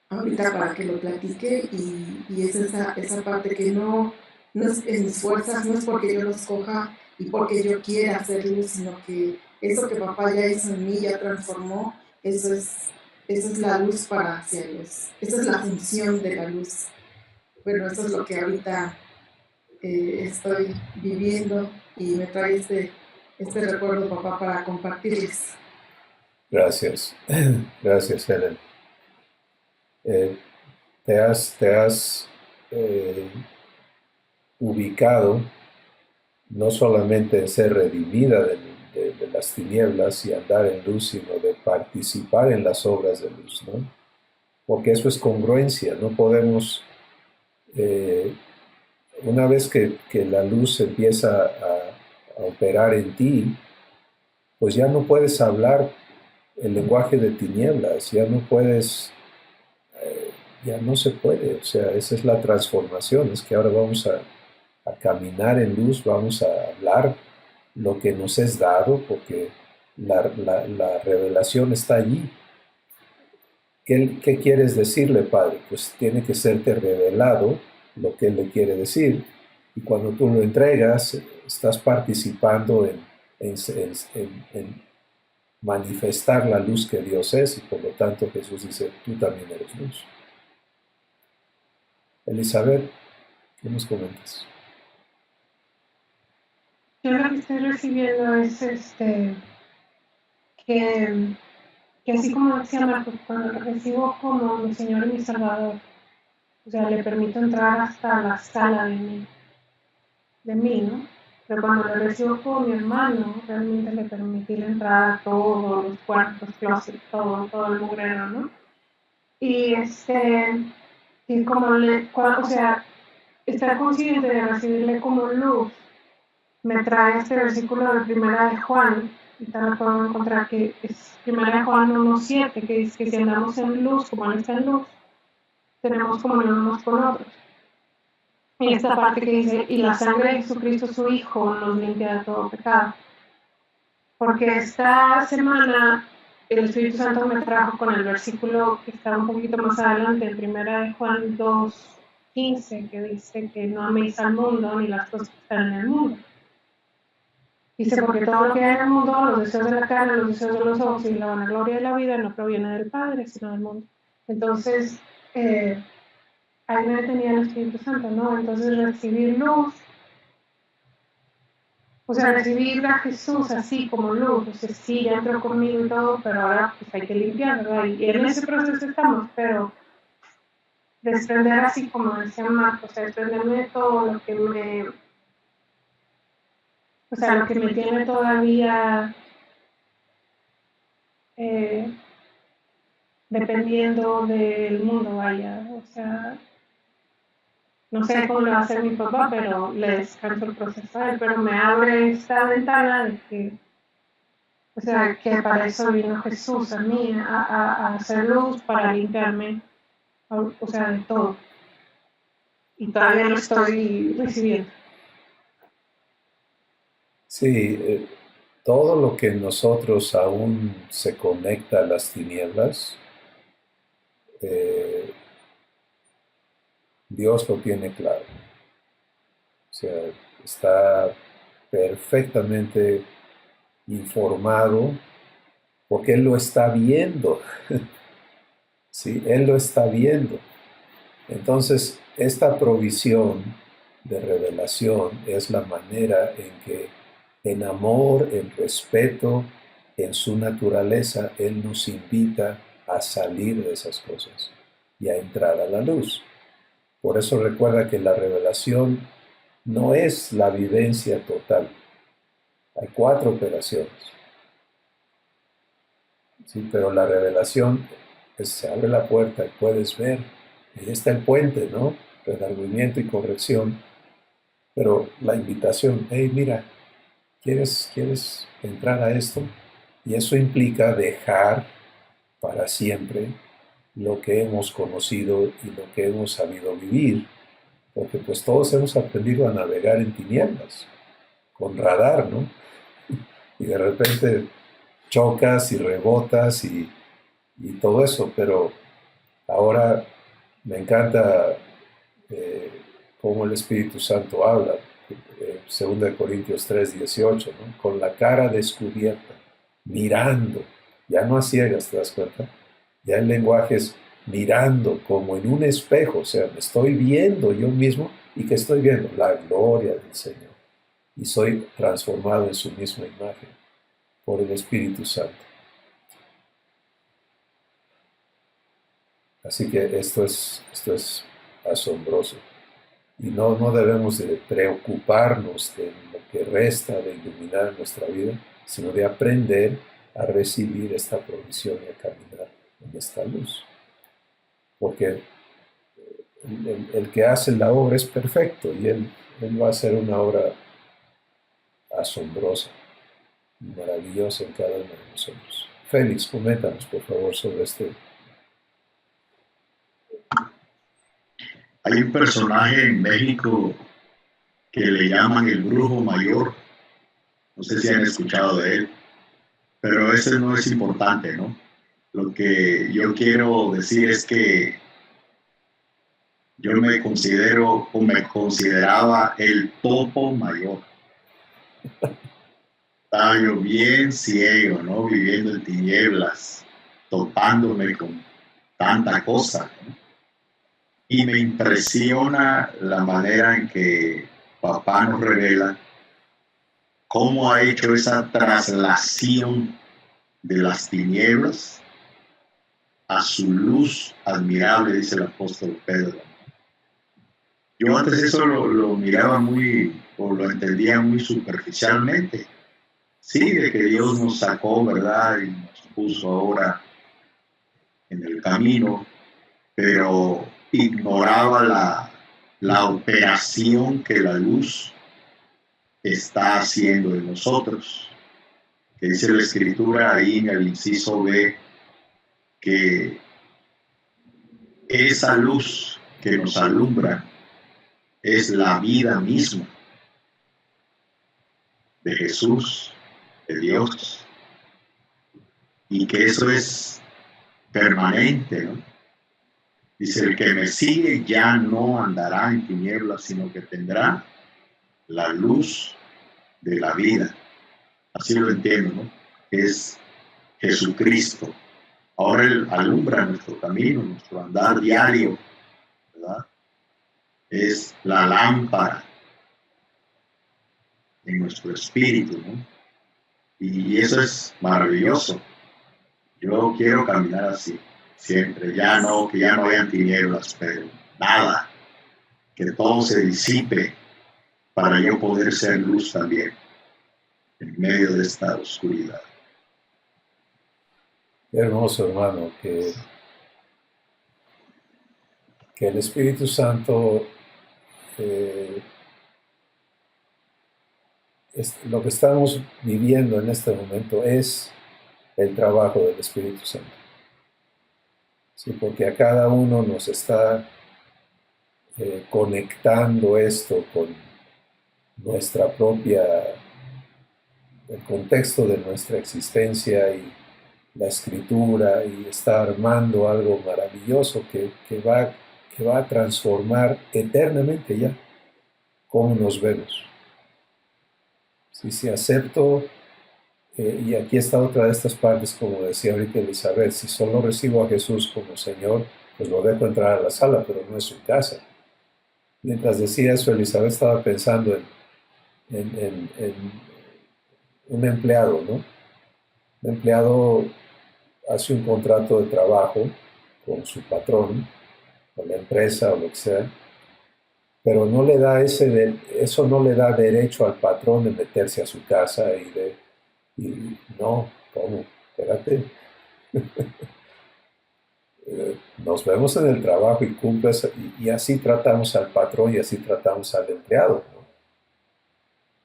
ahorita para que lo platique y es esa parte que no es en mis fuerzas, no es porque yo los coja y porque yo quiera hacerlo, sino que eso que papá ya hizo en mí, ya transformó, eso es la luz para hacia Dios, esa es la función de la luz. Bueno, eso es lo que ahorita estoy viviendo y me trae este recuerdo, papá, para compartirles. Gracias. Gracias, Helen. Te has ubicado no solamente en ser redimida de las tinieblas y andar en luz, sino de participar en las obras de luz, ¿no? Porque eso es congruencia. No podemos, una vez que la luz empieza a operar en ti, pues ya no puedes hablar el lenguaje de tinieblas, ya no puedes, ya no se puede. O sea, esa es la transformación, es que ahora vamos a caminar en luz, vamos a hablar lo que nos es dado, porque la revelación está allí. ¿Qué quieres decirle, Padre? Pues tiene que serte revelado lo que Él le quiere decir. Y cuando tú lo entregas, estás participando en manifestar la luz que Dios es, y por lo tanto Jesús dice, tú también eres luz. Elizabeth, ¿qué nos comentas? Yo lo que estoy recibiendo es que así como decía Marcos, cuando lo recibo como mi Señor y mi Salvador, o sea, le permito entrar hasta la sala de mí, ¿no? Pero cuando lo recibo como mi hermano, realmente le permití la entrada a todos los cuartos, closets, todo el mugrero, ¿no? Y y como o sea, estar consciente de recibirle como luz, me trae este versículo de Primera de Juan, y tal lo podemos encontrar, que es Primera de Juan 1:7, que dice que si andamos en luz, como Él está en luz, tenemos comunión unos con otros. Y esta parte que dice, y la sangre de Jesucristo su Hijo nos limpia de todo pecado. Porque esta semana el Espíritu Santo me trajo con el versículo que está un poquito más adelante, en Primera de Juan 2:15, que dice que no améis al mundo ni las cosas que están en el mundo. Dice, porque todo lo que hay en el mundo, los deseos de la carne, los deseos de los ojos y la vanagloria de la vida no proviene del Padre, sino del mundo. Entonces, ahí me detenía el Espíritu Santo, ¿no? Entonces, recibir luz, o sea, recibir a Jesús así como luz, o sea, sí, ya entró conmigo y todo, pero ahora pues hay que limpiar, ¿verdad? Y en ese proceso estamos, pero desprender así, como decía Marcos, o sea, desprenderme de todo lo que lo que me tiene todavía dependiendo del mundo, vaya, o sea, no sé cómo lo va a hacer mi papá, pero le descanso el proceso a él, pero me abre esta ventana de que, o sea, que para eso vino Jesús a mí, a hacer luz, para limpiarme, o sea, de todo. Y todavía lo estoy recibiendo. Sí, todo lo que en nosotros aún se conecta a las tinieblas, Dios lo tiene claro. O sea, está perfectamente informado porque Él lo está viendo. Sí, Él lo está viendo. Entonces, esta provisión de revelación es la manera en que, en amor, en respeto, en su naturaleza, Él nos invita a salir de esas cosas y a entrar a la luz. Por eso recuerda que la revelación no es la vivencia total. Hay 4 operaciones. Sí, pero la revelación se abre la puerta y puedes ver. Ahí está el puente, ¿no? Redargüimiento y corrección. Pero la invitación, hey, mira, ¿quieres entrar a esto? Y eso implica dejar para siempre lo que hemos conocido y lo que hemos sabido vivir. Porque pues todos hemos aprendido a navegar en tinieblas, con radar, ¿no? Y de repente chocas y rebotas y todo eso, pero ahora me encanta cómo el Espíritu Santo habla, 2 Corintios 3:18, ¿no? Con la cara descubierta, mirando, ya no a ciegas, ¿te das cuenta? Ya el lenguaje es mirando como en un espejo, o sea, me estoy viendo yo mismo y que estoy viendo la gloria del Señor y soy transformado en su misma imagen por el Espíritu Santo. Así que esto es asombroso. Y no debemos de preocuparnos de lo que resta de iluminar nuestra vida, sino de aprender a recibir esta provisión y a caminar en esta luz. Porque el que hace la obra es perfecto y él va a hacer una obra asombrosa y maravillosa en cada uno de nosotros. Félix, coméntanos por favor sobre este. Hay un personaje en México que le llaman el brujo mayor. No sé si han escuchado de él, pero ese no es importante, ¿no? Lo que yo quiero decir es que yo me considero o me consideraba el topo mayor. Estaba yo bien ciego, ¿no? Viviendo en tinieblas, topándome con tanta cosa, ¿no? Y me impresiona la manera en que papá nos revela cómo ha hecho esa traslación de las tinieblas a su luz admirable, dice el apóstol Pedro. Yo antes eso lo miraba muy, o lo entendía muy superficialmente. Sí, de que Dios nos sacó, ¿verdad? Y nos puso ahora en el camino, pero ignoraba la operación que la luz está haciendo en nosotros. Que dice la Escritura ahí en el inciso B, que esa luz que nos alumbra es la vida misma de Jesús, de Dios, y que eso es permanente, ¿no? Dice, el que me sigue ya no andará en tinieblas, sino que tendrá la luz de la vida. Así lo entiendo, ¿no? Es Jesucristo. Ahora Él alumbra nuestro camino, nuestro andar diario, ¿verdad? Es la lámpara en nuestro espíritu, ¿no? Y eso es maravilloso. Yo quiero caminar así, siempre. Que ya no hayan tinieblas, pero nada. Que todo se disipe para yo poder ser luz también en medio de esta oscuridad. Qué hermoso, hermano, que el Espíritu Santo, lo que estamos viviendo en este momento es el trabajo del Espíritu Santo. Sí, porque a cada uno nos está conectando esto con nuestra propia, el contexto de nuestra existencia y la escritura, y está armando algo maravilloso que va a transformar eternamente ya cómo nos vemos. Si acepto, y aquí está otra de estas partes, como decía ahorita Elizabeth, si solo recibo a Jesús como Señor, pues lo dejo entrar a la sala, pero no es su casa. Mientras decía eso, Elizabeth estaba pensando en un empleado, ¿no? Un empleado hace un contrato de trabajo con su patrón, con la empresa o lo que sea, pero no le da eso no le da derecho al patrón de meterse a su casa y no, ¿cómo? Espérate. Nos vemos en el trabajo y cumples, y así tratamos al patrón y así tratamos al empleado, ¿no?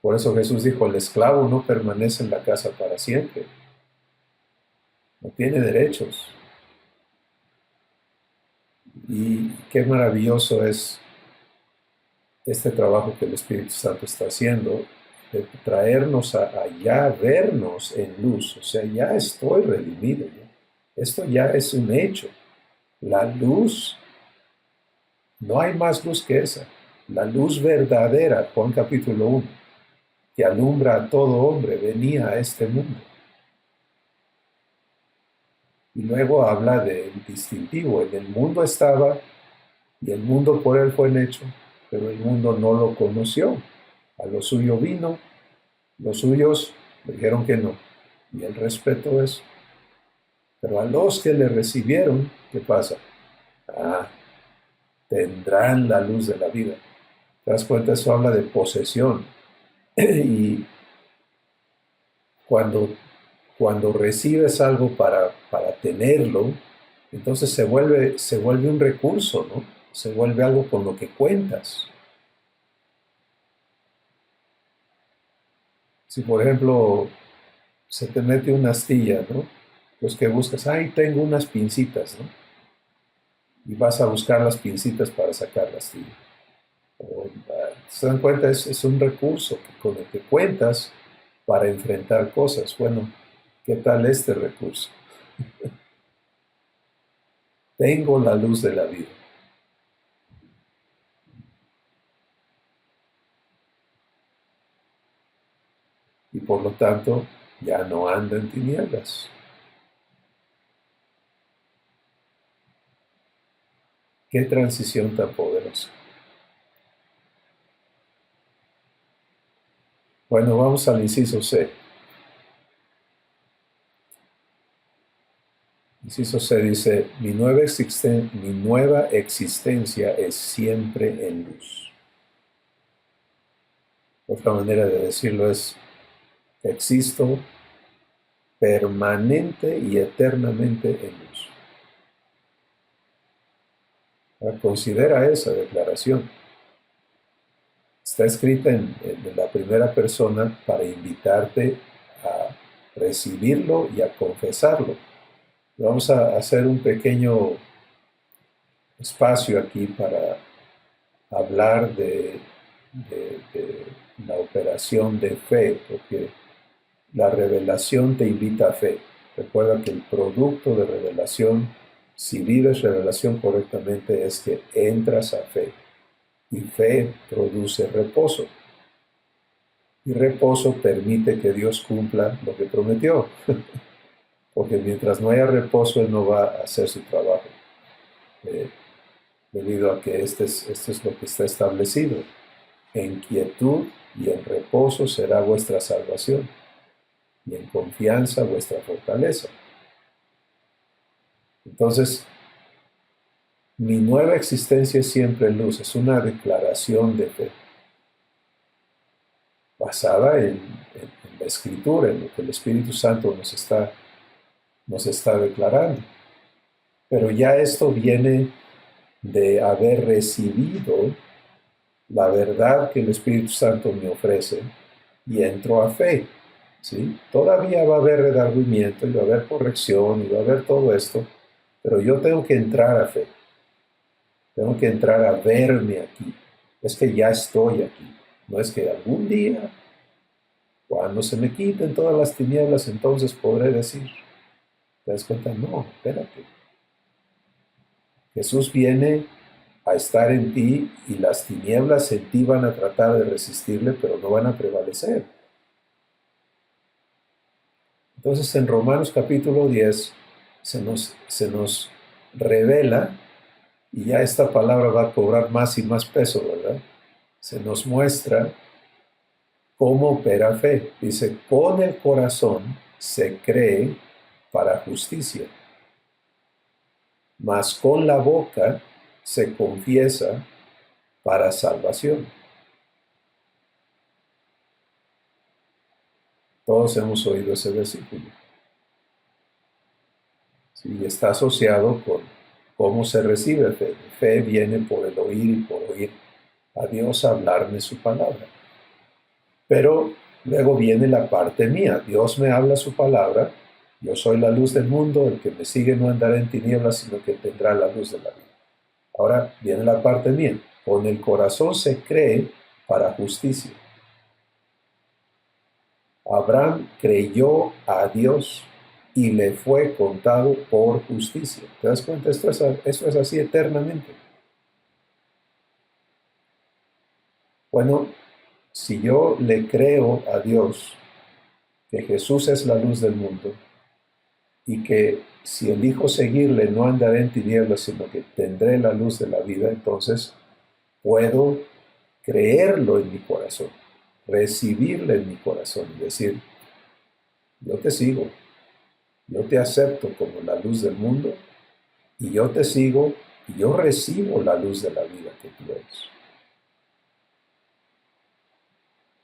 Por eso Jesús dijo, el esclavo no permanece en la casa para siempre. No tiene derechos. Y qué maravilloso es este trabajo que el Espíritu Santo está haciendo, de traernos a ya vernos en luz. O sea, ya estoy redimido. ¿Ya? Esto ya es un hecho. La luz, no hay más luz que esa. La luz verdadera, Juan capítulo 1, que alumbra a todo hombre, venía a este mundo. Y luego habla del distintivo. En el mundo estaba, y el mundo por él fue hecho, pero el mundo no lo conoció. A lo suyo vino, los suyos le dijeron que no. Y él respetó eso. Pero a los que le recibieron, ¿qué pasa? tendrán la luz de la vida. ¿Te das cuenta? Eso habla de posesión. Y cuando recibes algo para tenerlo, entonces se vuelve un recurso, ¿no? Se vuelve algo con lo que cuentas. Si, por ejemplo, se te mete una astilla, ¿no? Pues que buscas, tengo unas pincitas, ¿no? Y vas a buscar las pincitas para sacar la astilla. ¿Se dan cuenta? Es un recurso con el que cuentas para enfrentar cosas. Bueno, ¿qué tal este recurso? Tengo la luz de la vida. Y por lo tanto, ya no anda en tinieblas. ¡Qué transición tan poderosa! Bueno, vamos al inciso C. Inciso C dice, mi nueva existencia es siempre en luz. Otra manera de decirlo es, existo permanente y eternamente en luz. Ahora, considera esa declaración. Está escrita en la primera persona para invitarte a recibirlo y a confesarlo. Vamos a hacer un pequeño espacio aquí para hablar de la operación de fe, porque la revelación te invita a fe. Recuerda que el producto de revelación, si vives revelación correctamente, es que entras a fe. Y fe produce reposo. Y reposo permite que Dios cumpla lo que prometió. Porque mientras no haya reposo, Él no va a hacer su trabajo. Debido a que esto es lo que está establecido. En quietud y en reposo será vuestra salvación. Y en confianza vuestra fortaleza. Entonces, mi nueva existencia es siempre luz, es una declaración de fe, basada en la Escritura, en lo que el Espíritu Santo nos está declarando. Pero ya esto viene de haber recibido la verdad que el Espíritu Santo me ofrece y entro a fe. ¿Sí? Todavía va a haber redargüimiento, y va a haber corrección, y va a haber todo esto, pero yo tengo que entrar a fe. Tengo que entrar a verme aquí. Es que ya estoy aquí. No es que algún día, cuando se me quiten todas las tinieblas, entonces podré decir. ¿Te das cuenta? No, espérate. Jesús viene a estar en ti y las tinieblas en ti van a tratar de resistirle, pero no van a prevalecer. Entonces en Romanos capítulo 10 se nos revela, y ya esta palabra va a cobrar más y más peso, ¿verdad? Se nos muestra cómo opera fe. Dice, con el corazón se cree para justicia, mas con la boca se confiesa para salvación. Todos hemos oído ese versículo. Sí, y está asociado con cómo se recibe fe. Fe viene por el oír y por oír a Dios hablarme su palabra. Pero luego viene la parte mía. Dios me habla su palabra. Yo soy la luz del mundo. El que me sigue no andará en tinieblas, sino que tendrá la luz de la vida. Ahora viene la parte mía. Con el corazón se cree para justicia. Abraham creyó a Dios y le fue contado por justicia. ¿Te das cuenta? Esto es así eternamente. Bueno, si yo le creo a Dios que Jesús es la luz del mundo y que si elijo seguirle no andaré en tinieblas, sino que tendré la luz de la vida, entonces puedo creerlo en mi corazón, recibirle en mi corazón y decir, yo te sigo, yo te acepto como la luz del mundo y yo te sigo y yo recibo la luz de la vida que tú eres.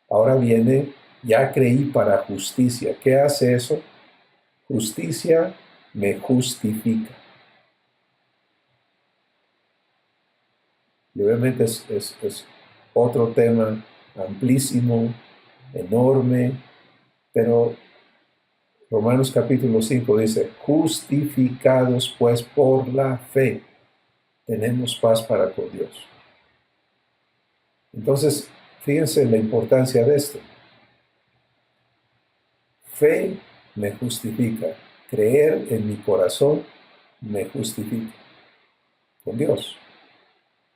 Ahora viene, ya creí para justicia. ¿Qué hace eso? Justicia me justifica. Y obviamente es otro tema amplísimo, enorme, pero Romanos capítulo 5 dice, justificados pues por la fe, tenemos paz para con Dios. Entonces, fíjense la importancia de esto. Fe me justifica, creer en mi corazón me justifica con Dios.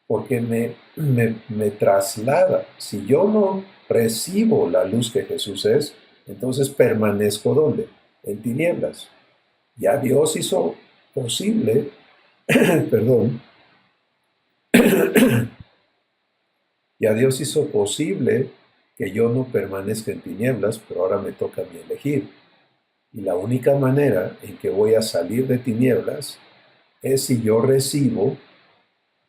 Porque me traslada. Si yo no recibo la luz que Jesús es, entonces permanezco ¿dónde? En tinieblas. Ya Dios hizo posible, perdón, ya Dios hizo posible que yo no permanezca en tinieblas, pero ahora me toca a mí elegir. Y la única manera en que voy a salir de tinieblas es si yo recibo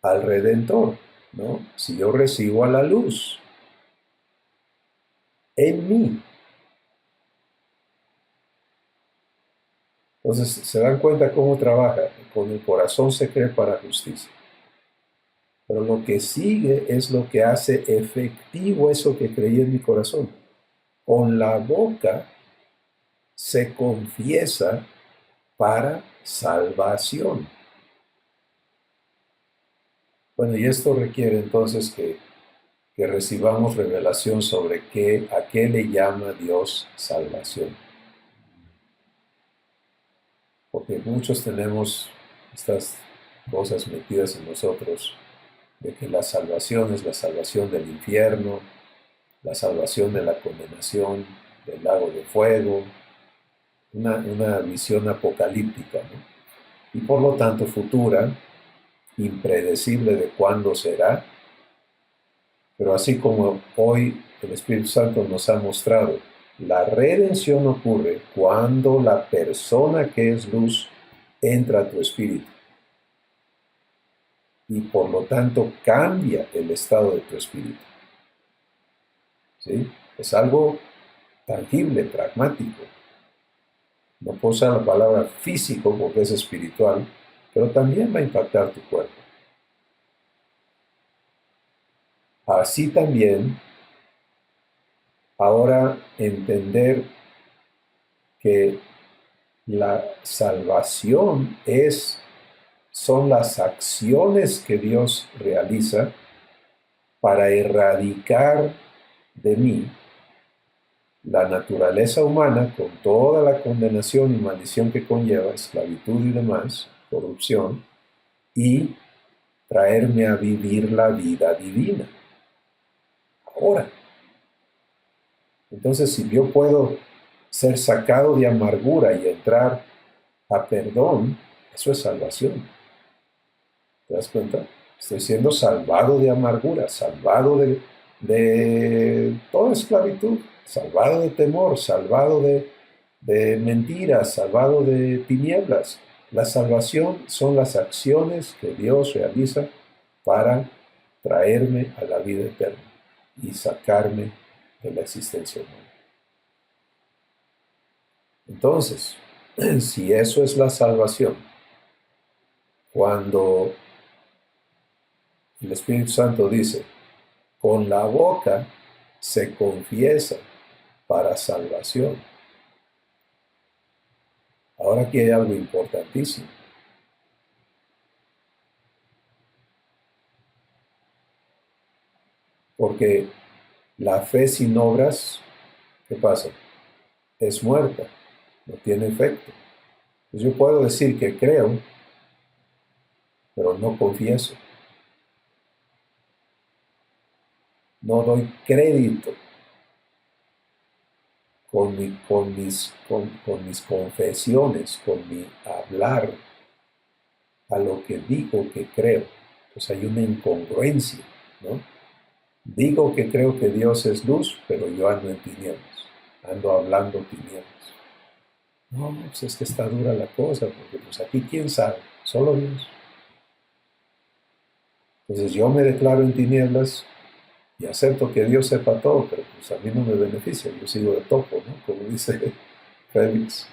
al Redentor, ¿no? Si yo recibo a la luz en mí. Entonces, ¿se dan cuenta cómo trabaja? Con el corazón se cree para justicia. Pero lo que sigue es lo que hace efectivo eso que creí en mi corazón. Con la boca se confiesa para salvación. Bueno, y esto requiere entonces que recibamos revelación sobre a qué le llama Dios salvación. Porque muchos tenemos estas cosas metidas en nosotros, de que la salvación es la salvación del infierno, la salvación de la condenación, del lago de fuego, una visión apocalíptica, ¿no? Y por lo tanto futura, impredecible de cuándo será, pero así como hoy el Espíritu Santo nos ha mostrado, la redención ocurre cuando la persona que es luz entra a tu espíritu y por lo tanto cambia el estado de tu espíritu. ¿Sí? Es algo tangible, pragmático. No puedo usar la palabra físico porque es espiritual, pero también va a impactar tu cuerpo. Así también, ahora entender que la salvación son las acciones que Dios realiza para erradicar de mí la naturaleza humana con toda la condenación y maldición que conlleva, esclavitud y demás, corrupción, y traerme a vivir la vida divina. Ahora. Entonces, si yo puedo ser sacado de amargura y entrar a perdón, eso es salvación. ¿Te das cuenta? Estoy siendo salvado de amargura, salvado de toda esclavitud, salvado de temor, salvado de mentiras, salvado de tinieblas. La salvación son las acciones que Dios realiza para traerme a la vida eterna y sacarme de la existencia humana. Entonces, si eso es la salvación, cuando el Espíritu Santo dice, con la boca se confiesa para salvación. Ahora aquí hay algo importantísimo. Porque la fe sin obras, ¿qué pasa? Es muerta, no tiene efecto. Pues yo puedo decir que creo, pero no confieso. No doy crédito con mis confesiones, con mi hablar a lo que digo que creo. Pues hay una incongruencia, ¿no? Digo que creo que Dios es luz, pero yo ando en tinieblas, ando hablando tinieblas. No, pues es que está dura la cosa, porque pues aquí quién sabe, solo Dios. Entonces yo me declaro en tinieblas y acepto que Dios sepa todo, pero pues a mí no me beneficia, yo sigo de topo, ¿no? Como dice Félix.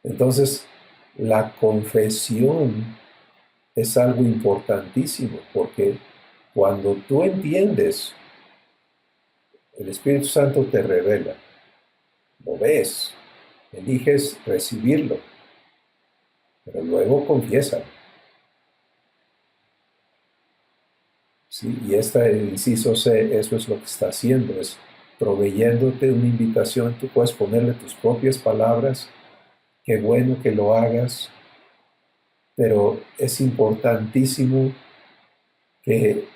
Entonces, la confesión es algo importantísimo, porque cuando tú entiendes, el Espíritu Santo te revela, lo ves, eliges recibirlo, pero luego confiésalo. ¿Sí? Y este inciso C, eso es lo que está haciendo, es proveyéndote una invitación. Tú puedes ponerle tus propias palabras, qué bueno que lo hagas, pero es importantísimo que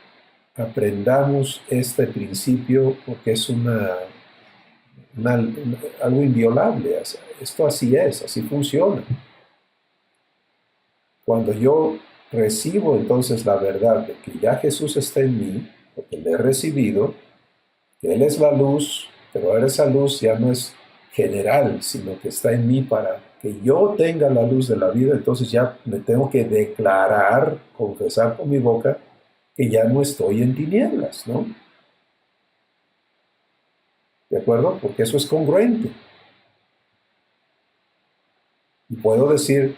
aprendamos este principio porque es algo inviolable. Esto así es, así funciona. Cuando yo recibo entonces la verdad de que ya Jesús está en mí, porque le he recibido, que Él es la luz, pero ahora esa luz ya no es general, sino que está en mí para que yo tenga la luz de la vida, entonces ya me tengo que declarar, confesar con mi boca, que ya no estoy en tinieblas, ¿no? ¿De acuerdo? Porque eso es congruente. Y puedo decir,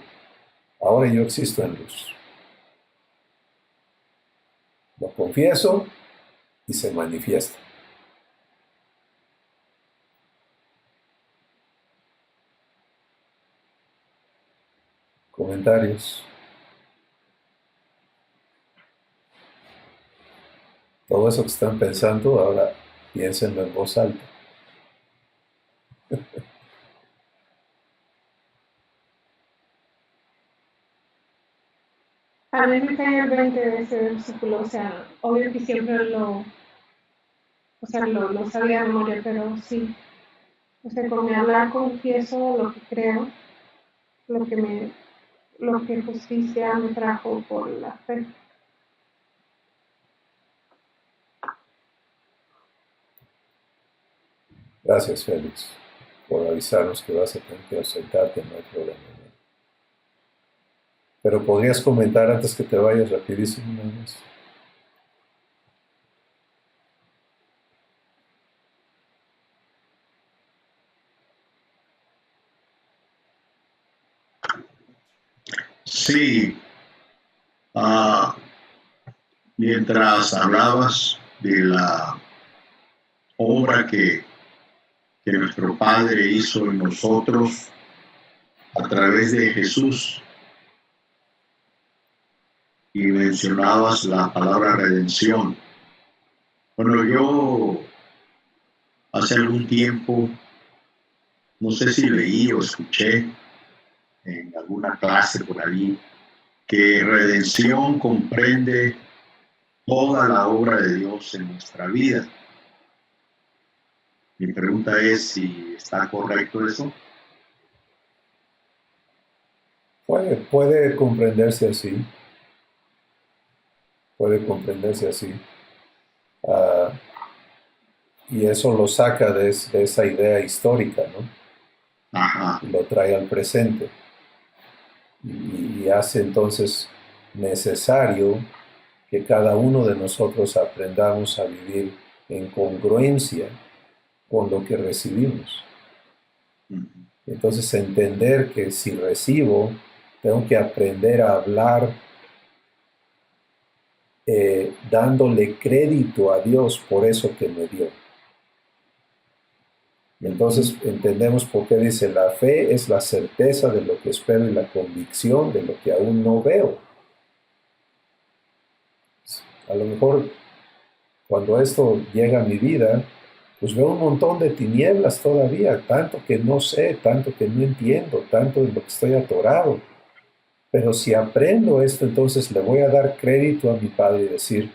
ahora yo existo en luz. Lo confieso y se manifiesta. Comentarios. Todo eso que están pensando, ahora piénsenlo en voz alta. A mí me cae el 20 de ese versículo, o sea, obvio que siempre lo sabía de memoria, pero sí. O sea, con mi hablar confieso lo que creo, lo que justicia me trajo por la fe. Gracias, Félix, por avisarnos que vas a tener que ausentarte, no hay problema. Pero podrías comentar antes que te vayas rapidísimo nada más. Sí, mientras hablabas de la obra que nuestro Padre hizo en nosotros a través de Jesús y mencionabas la palabra redención. Bueno, yo hace algún tiempo, no sé si leí o escuché en alguna clase por ahí, que redención comprende toda la obra de Dios en nuestra vida. Mi pregunta es si está correcto eso. Puede comprenderse así. Puede comprenderse así. Y eso lo saca de esa idea histórica, ¿no? Ajá. Y lo trae al presente. Y hace entonces necesario que cada uno de nosotros aprendamos a vivir en congruencia con lo que recibimos. Entonces entender que si recibo, tengo que aprender a hablar dándole crédito a Dios por eso que me dio. Entonces entendemos por qué dice, la fe es la certeza de lo que espero y la convicción de lo que aún no veo. A lo mejor cuando esto llega a mi vida, pues veo un montón de tinieblas todavía, tanto que no sé, tanto que no entiendo, tanto en lo que estoy atorado. Pero si aprendo esto, entonces le voy a dar crédito a mi Padre y decir,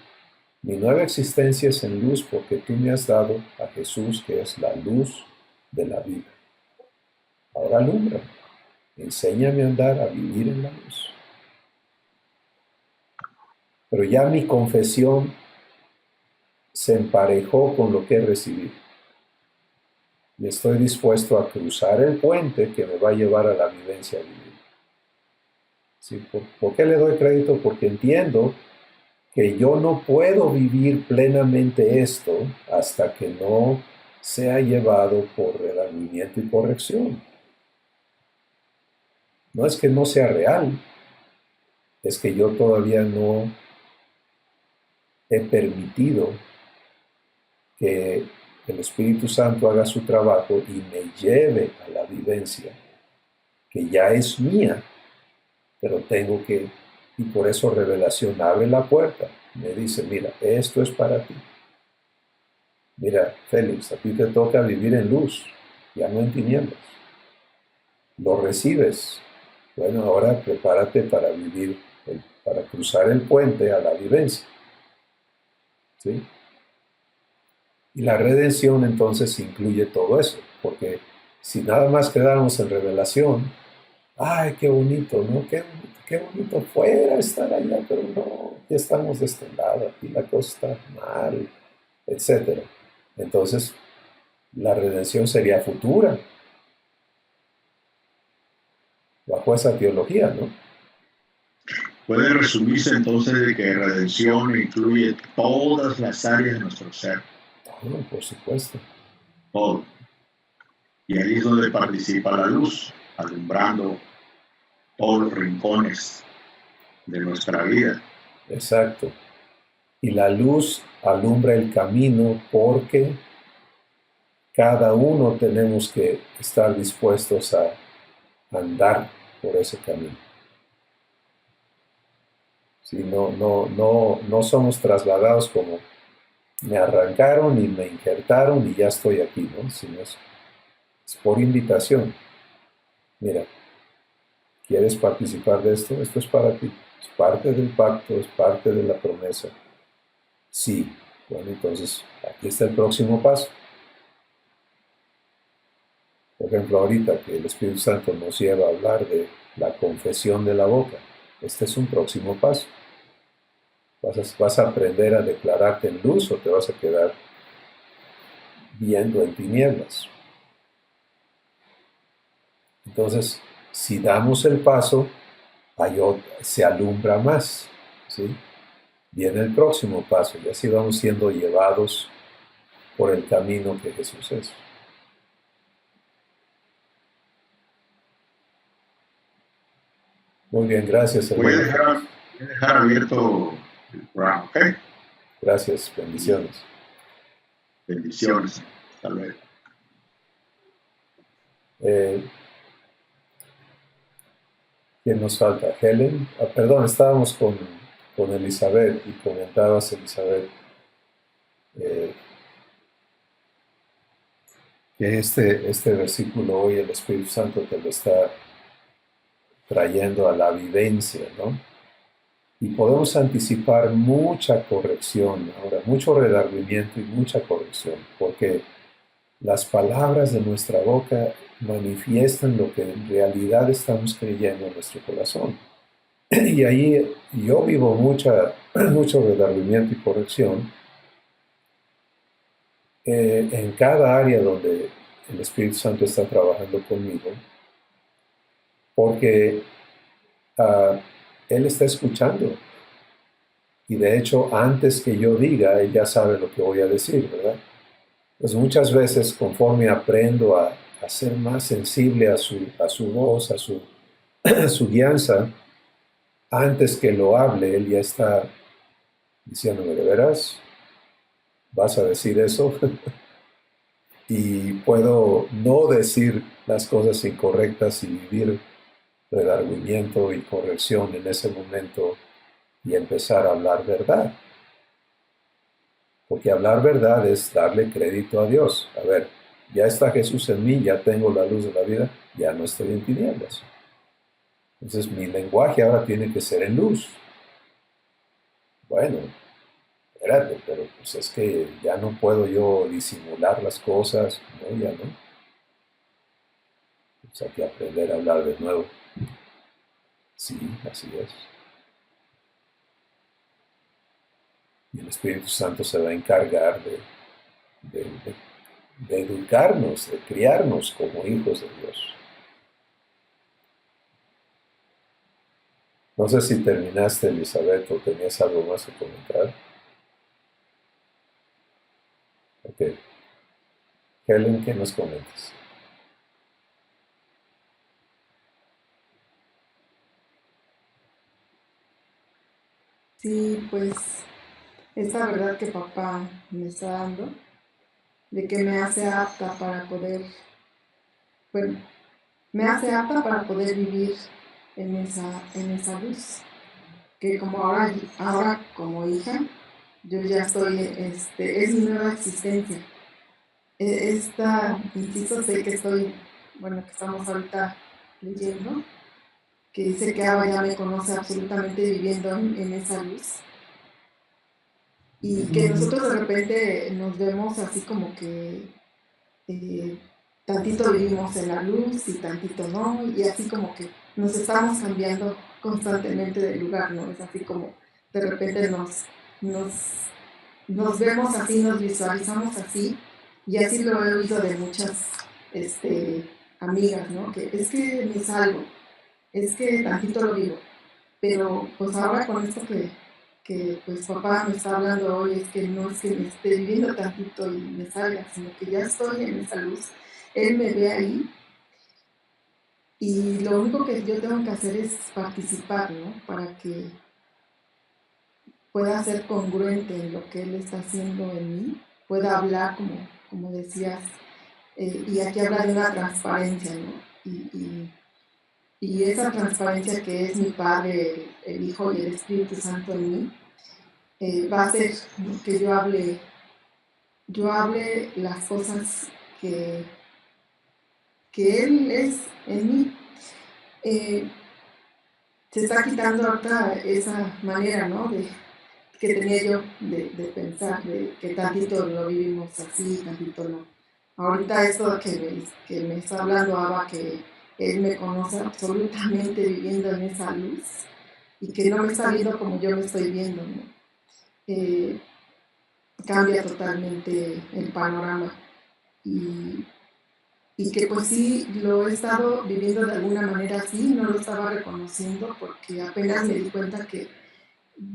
mi nueva existencia es en luz porque tú me has dado a Jesús, que es la luz de la vida. Ahora alumbra, enséñame a andar, a vivir en la luz. Pero ya mi confesión se emparejó con lo que he recibido. Y estoy dispuesto a cruzar el puente que me va a llevar a la vivencia divina. ¿Sí? ¿Por qué le doy crédito? Porque entiendo que yo no puedo vivir plenamente esto hasta que no sea llevado por redargüimiento y corrección. No es que no sea real, es que yo todavía no he permitido que el Espíritu Santo haga su trabajo y me lleve a la vivencia, que ya es mía, pero tengo que, y por eso revelación abre la puerta, me dice, mira, esto es para ti. Mira, Félix, a ti te toca vivir en luz, ya no en tinieblas. Lo recibes. Bueno, ahora prepárate para vivir, para cruzar el puente a la vivencia. ¿Sí? Y la redención entonces incluye todo eso, porque si nada más quedáramos en revelación, ¡ay, qué bonito! ¿No? Qué bonito fuera estar allá, pero no, ya estamos de este lado, aquí la cosa está mal, etc. Entonces, la redención sería futura, bajo esa teología, ¿no? Puede resumirse entonces de que redención incluye todas las áreas de nuestro ser. Todo, por supuesto. Todo. Y ahí es donde participa la luz, alumbrando todos los rincones de nuestra vida. Exacto. Y la luz alumbra el camino porque cada uno tenemos que estar dispuestos a andar por ese camino. Si no somos trasladados como me arrancaron y me injertaron y ya estoy aquí, ¿no? Sino es por invitación. Mira, ¿quieres participar de esto? Esto es para ti. Es parte del pacto, es parte de la promesa. Sí. Bueno, entonces aquí está el próximo paso. Por ejemplo, ahorita que el Espíritu Santo nos lleva a hablar de la confesión de la boca, este es un próximo paso. ¿Vas a aprender a declararte en luz o te vas a quedar viendo en tinieblas? Entonces, si damos el paso, se alumbra más, ¿sí? Viene el próximo paso y así vamos siendo llevados por el camino que Jesús es. Muy bien, gracias, hermano. Voy a dejar abierto el programa, ¿ok? Gracias, bendiciones. Bendiciones. Hasta luego. ¿Quién nos falta? Helen. Perdón, estábamos con Elizabeth y comentabas, Elizabeth, que este versículo hoy el Espíritu Santo te lo está trayendo a la vivencia, ¿no? Y podemos anticipar mucha corrección, ahora, mucho redargüimiento y mucha corrección, porque las palabras de nuestra boca manifiestan lo que en realidad estamos creyendo en nuestro corazón. Y ahí yo vivo mucho redargüimiento y corrección en cada área donde el Espíritu Santo está trabajando conmigo, porque Él está escuchando. Y de hecho, antes que yo diga, Él ya sabe lo que voy a decir, ¿verdad? Pues muchas veces, conforme aprendo a ser más sensible a su voz, a su guianza, antes que lo hable, Él ya está diciéndome, ¿de veras? ¿Vas a decir eso? Y puedo no decir las cosas incorrectas y vivir redargüimiento y corrección en ese momento y empezar a hablar verdad. Porque hablar verdad es darle crédito a Dios. A ver, ya está Jesús en mí, ya tengo la luz de la vida, ya no estoy en tinieblas. Entonces mi lenguaje ahora tiene que ser en luz. Bueno, espérate, pero pues es que ya no puedo yo disimular las cosas, no, ya no. Pues hay que aprender a hablar de nuevo. Sí, así es. Y el Espíritu Santo se va a encargar de educarnos, de criarnos como hijos de Dios. No sé si terminaste, Elizabeth, o tenías algo más que comentar. Ok. Helen, ¿qué nos comentas? Sí, pues esta verdad que papá me está dando, de que me hace apta para poder, bueno, me hace apta para poder vivir en esa luz. Que como ahora como hija, yo ya estoy, es mi nueva existencia. Inciso sé que estoy, bueno, que estamos ahorita leyendo, que dice que ahora ya me conoce absolutamente viviendo en esa luz. Y que nosotros de repente nos vemos así como que eh, tantito vivimos en la luz y tantito no, y así como que nos estamos cambiando constantemente de lugar, ¿no? Es así como de repente nos, nos vemos así, nos visualizamos así, y así lo he oído de muchas amigas, ¿no? Que es que me salgo, es que tantito lo vivo, pero pues ahora con esto que pues papá me está hablando hoy, es que no es que me esté viviendo tantito y me salga, sino que ya estoy en esa luz, él me ve ahí y lo único que yo tengo que hacer es participar, ¿no? Para que pueda ser congruente en lo que él está haciendo en mí, pueda hablar como decías, y aquí habla de una transparencia, ¿no? Y esa transparencia que es mi Padre, el Hijo y el Espíritu Santo en mí, va a hacer, ¿no? Que yo hable las cosas que, que Él es en mí. Eh, Se está quitando ahorita esa manera, ¿no? Que tenía yo de pensar, de que tantito lo vivimos así, tantito no. Ahorita esto que me está hablando Abba, que Él me conoce absolutamente viviendo en esa luz y que no me está viendo como yo me estoy viendo, ¿no? Eh, Cambia totalmente el panorama y, y que pues sí lo he estado viviendo de alguna manera así, no lo estaba reconociendo porque apenas me di cuenta que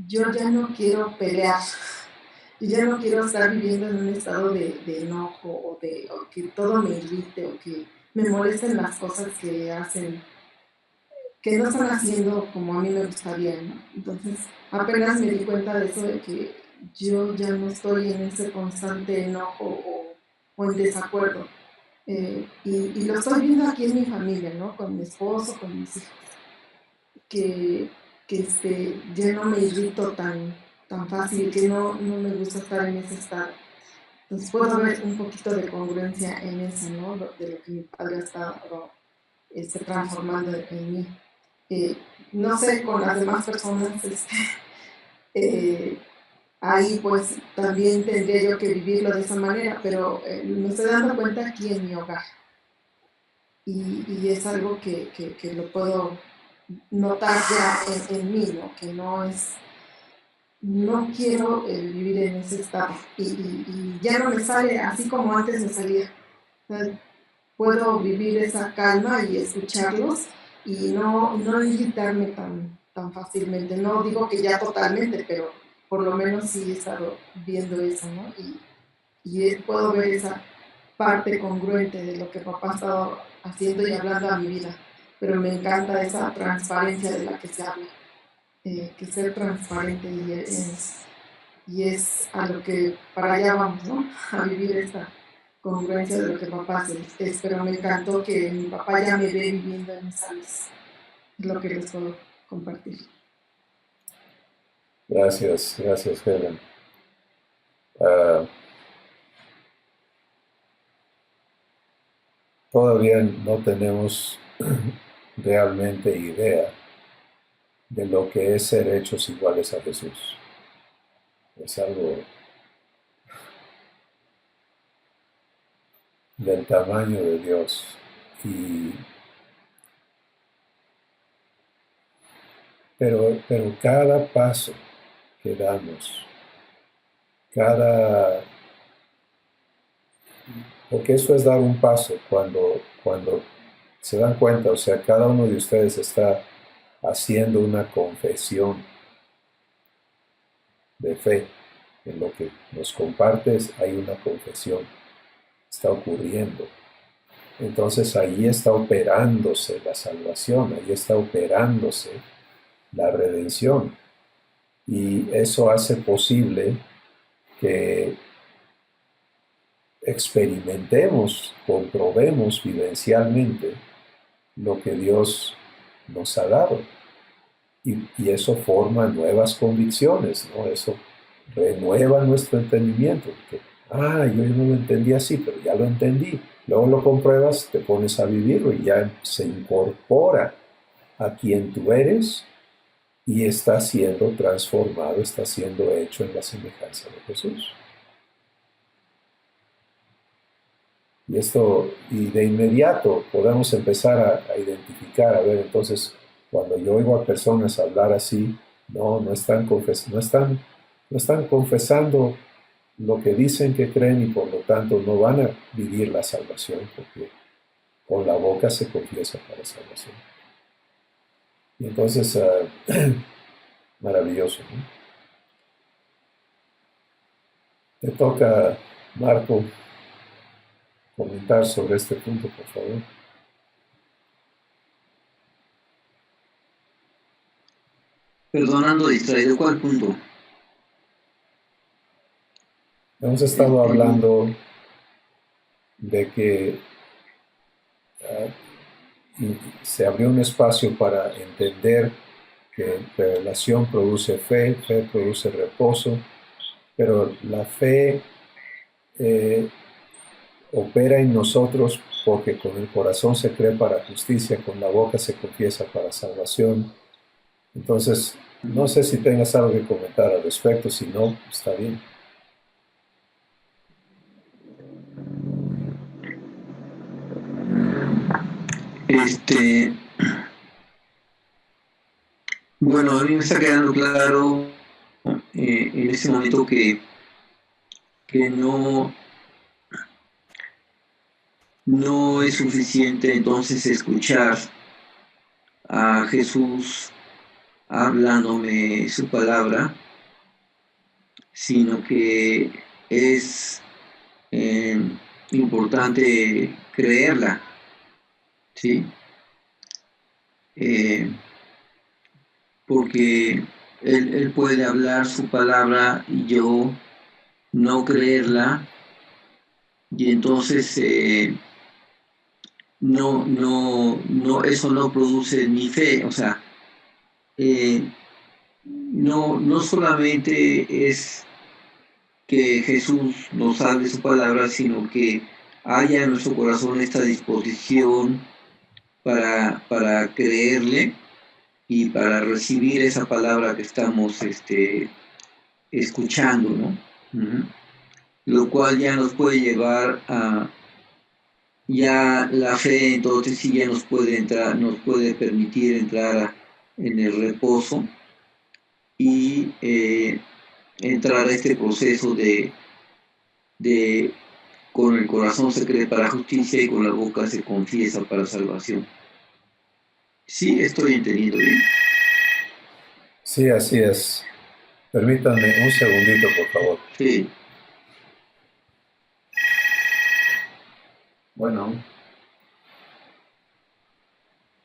yo ya no quiero pelear, yo ya no quiero estar viviendo en un estado de enojo o que todo me irrite o que me molesten las cosas que hacen, que no están haciendo como a mí me gustaría, ¿no? Entonces apenas me di cuenta de eso, de que yo ya no estoy en ese constante enojo o en desacuerdo. Y lo estoy viendo aquí en mi familia, ¿no? Con mi esposo, con mis hijos, que, ya no me irrito tan fácil, que no me gusta estar en ese estado. Entonces puedo ver un poquito de congruencia en eso, ¿no? De lo que mi padre ha estado transformando en mí. Eh, no sé, con las demás personas, eh, ahí pues también tendría yo que vivirlo de esa manera, pero me estoy dando cuenta aquí en mi hogar. Y es algo que lo puedo notar ya en mí, ¿no? Que no quiero vivir en ese estado y ya no me sale así como antes me salía. O sea, puedo vivir esa calma y escucharlos y no irritarme tan fácilmente. No digo que ya totalmente, pero por lo menos sí he estado viendo eso, ¿no? Y puedo ver esa parte congruente de lo que papá ha estado haciendo y hablando a mi vida. Pero me encanta esa transparencia de la que se habla, que ser transparente y es a lo que para allá vamos, ¿no? A vivir esta congruencia de lo que papá hace. Pero me encantó que mi papá ya me ve viviendo en esa luz. Es lo que les puedo compartir. Gracias, gracias, Helen. Ah, todavía no tenemos realmente idea de lo que es ser hechos iguales a Jesús. Es algo del tamaño de Dios. Pero cada paso que damos, porque eso es dar un paso cuando se dan cuenta, o sea, cada uno de ustedes está haciendo una confesión de fe. En lo que nos compartes hay una confesión, está ocurriendo. Entonces ahí está operándose la salvación, ahí está operándose la redención. Y eso hace posible que experimentemos, comprobemos vivencialmente lo que Dios nos ha dado. Y eso forma nuevas convicciones, ¿no? Eso renueva nuestro entendimiento. Que, yo no lo entendí así, pero ya lo entendí. Luego lo compruebas, te pones a vivirlo y ya se incorpora a quien tú eres y está siendo transformado, está siendo hecho en la semejanza de Jesús. Y de inmediato podemos empezar a identificar, a ver, entonces, cuando yo oigo a personas hablar así, no están confesando lo que dicen que creen y por lo tanto no van a vivir la salvación, porque con la boca se confiesa para salvación. Y entonces, maravilloso, ¿no? Te toca, Marco, comentar sobre este punto, por favor. Perdonando distraído, ¿cuál punto? Hemos estado hablando de que se abrió un espacio para entender que revelación produce fe, fe produce reposo, pero la fe opera en nosotros porque con el corazón se cree para justicia, con la boca se confiesa para salvación. Entonces, no sé si tengas algo que comentar al respecto, si no, está bien. Bueno, a mí me está quedando claro en este momento que no es suficiente entonces escuchar a Jesús hablándome su palabra, sino que es importante creerla, ¿sí? Porque él puede hablar su palabra y yo no creerla, y entonces eso no produce ni fe. O sea, no solamente es que Jesús nos hable su palabra, sino que haya en nuestro corazón esta disposición para creerle y para recibir esa palabra que estamos escuchando, ¿no? Lo cual ya nos puede llevar a ya la fe, entonces sí ya nos puede permitir entrar en el reposo y entrar a este proceso de con el corazón se cree para justicia y con la boca se confiesa para salvación. Sí, estoy entendiendo bien. Sí, así es. Permítanme un segundito, por favor. Sí. Bueno.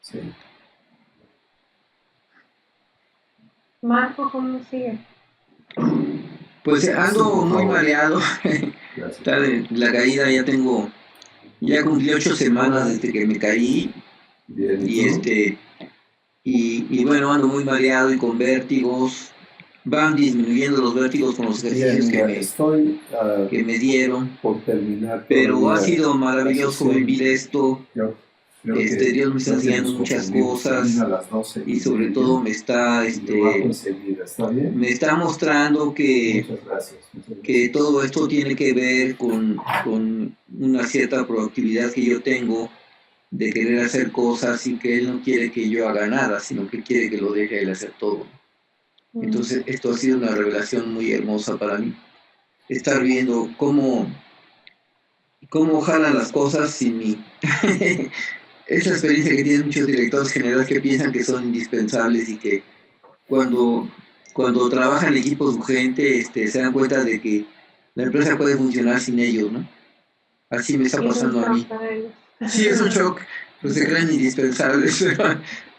Sí. Marco, ¿cómo sigue? Pues ando muy mareado. Está de la caída, ya cumplí 8 semanas desde que me caí. Bien, y bueno, ando muy mareado y con vértigos. Van disminuyendo los vértigos con los ejercicios que me dieron. Por terminar, pero ha sido maravilloso vivir esto. Dios me está enseñando muchas cosas y sobre todo me está mostrando que todo esto tiene que ver con una cierta proactividad que yo tengo de querer hacer cosas y que Él no quiere que yo haga nada, sino que quiere que lo deje Él hacer todo. Entonces esto ha sido una revelación muy hermosa para mí. Estar viendo cómo jalan las cosas sin mí. esa experiencia que tienen muchos directores generales que piensan que son indispensables y que cuando trabajan en equipo su gente, se dan cuenta de que la empresa puede funcionar sin ellos, ¿no? Así me está Y es un pasando a shock mí. para ellos. Sí, es un shock, pues se creen indispensables.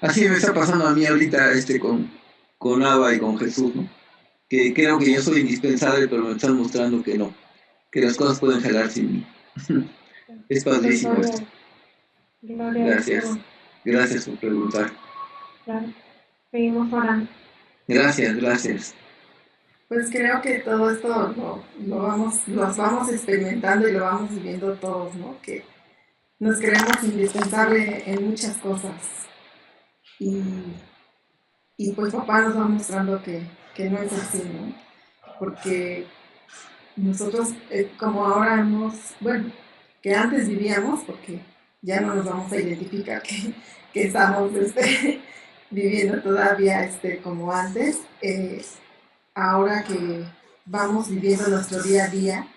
Así me está pasando a mí ahorita con Abba y con Jesús, ¿no? Que creo que yo soy indispensable, pero me están mostrando que no, que las cosas pueden jalar sin mí. Es Pues padrísimo esto. gloria a Dios. Gracias. Gracias por preguntar. Claro. Seguimos orando. Gracias. Pues creo que todo esto los vamos experimentando y lo vamos viviendo todos, ¿no? Que nos creemos indispensables en muchas cosas. Y pues papá nos va mostrando que no es así, ¿no? Porque nosotros, como ahora bueno, que antes vivíamos, porque ya no nos vamos a identificar que estamos viviendo todavía como antes, ahora que vamos viviendo nuestro día a día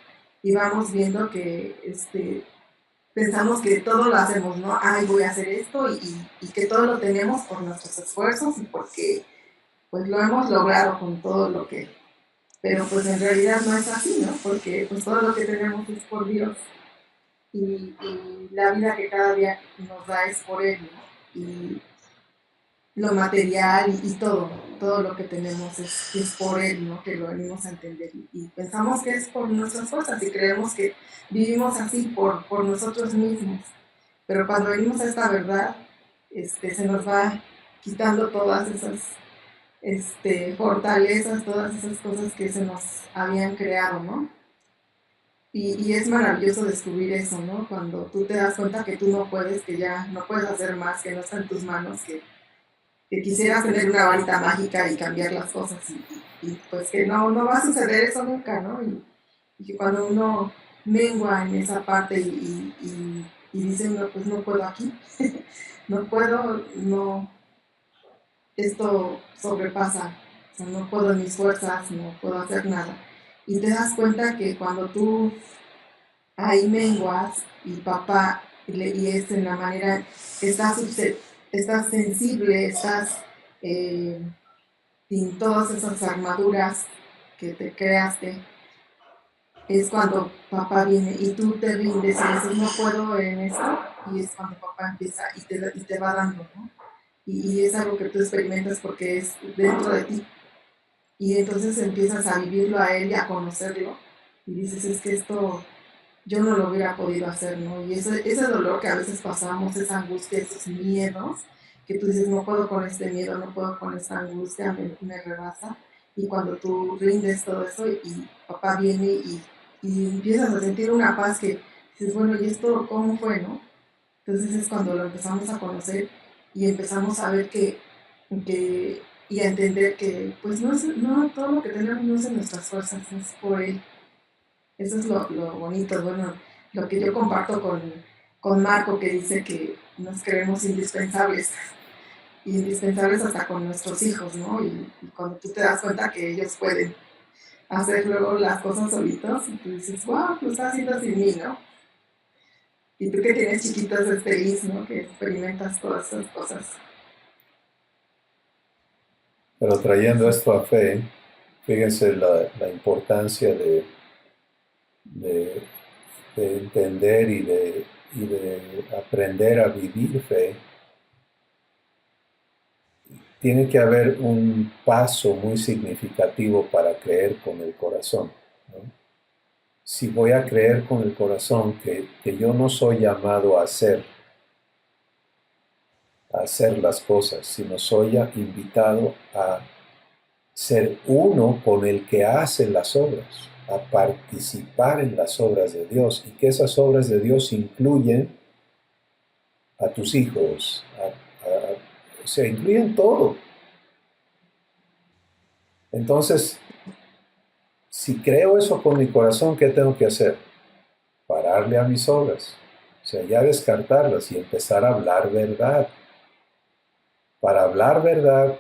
y vamos viendo que pensamos que todo lo hacemos, ¿no? Ay, voy a hacer esto y que todo lo tenemos por nuestros esfuerzos y porque pues lo hemos logrado con todo lo que... Pero pues en realidad no es así, ¿no? Porque pues todo lo que tenemos es por Dios y la vida que cada día nos da es por Él, ¿no? Y lo material y todo lo que tenemos es por Él, ¿no? Que lo venimos a entender y pensamos que es por nuestras fuerzas y creemos que vivimos así por nosotros mismos. Pero cuando venimos a esta verdad, se nos va quitando todas esas fortalezas, todas esas cosas que se nos habían creado, ¿no? Y es maravilloso descubrir eso, ¿no? Cuando tú te das cuenta que tú no puedes, que ya no puedes hacer más, que no está en tus manos, que quisieras tener una varita mágica y cambiar las cosas y pues que no va a suceder eso nunca, ¿no? Y que cuando uno mengua en esa parte y dice, no, pues no puedo aquí, no puedo, no, esto sobrepasa, o sea, no puedo en mis fuerzas, no puedo hacer nada. Y te das cuenta que cuando tú ahí menguas y papá, y es en la manera, estás sensible, estás sin todas esas armaduras que te creaste, es cuando papá viene y tú te rindes y dices, no puedo en esto, y es cuando papá empieza y te va dando, ¿no? Y es algo que tú experimentas porque es dentro de ti. Y entonces empiezas a vivirlo a él y a conocerlo. Y dices, es que esto yo no lo hubiera podido hacer, ¿no? Y ese dolor que a veces pasamos, esa angustia, esos miedos, que tú dices, no puedo con este miedo, no puedo con esta angustia, me rebasa. Y cuando tú rindes todo eso y papá viene y empiezas a sentir una paz que dices, bueno, ¿y esto cómo fue, no? Entonces es cuando lo empezamos a conocer y empezamos a ver y a entender que pues no todo lo que tenemos no es en nuestras fuerzas, es por él. Eso es lo bonito, bueno, lo que yo comparto con Marco, que dice que nos creemos indispensables, indispensables hasta con nuestros hijos, ¿no? Y cuando tú te das cuenta que ellos pueden hacer luego las cosas solitos, y tú dices, wow, lo está haciendo sin mí, ¿no? Y tú que tienes chiquitos es feliz, ¿no? Que experimentas todas esas cosas. Pero trayendo esto a fe, fíjense la importancia de entender y de aprender a vivir fe. Tiene que haber un paso muy significativo para creer con el corazón, ¿no? Si voy a creer con el corazón que yo no soy llamado a hacer las cosas, sino soy invitado a ser uno con el que hace las obras, a participar en las obras de Dios, y que esas obras de Dios incluyen a tus hijos, o sea, incluyen todo. Entonces, si creo eso con mi corazón, ¿qué tengo que hacer? Pararle a mis obras, o sea, ya descartarlas y empezar a hablar verdad. Para hablar verdad,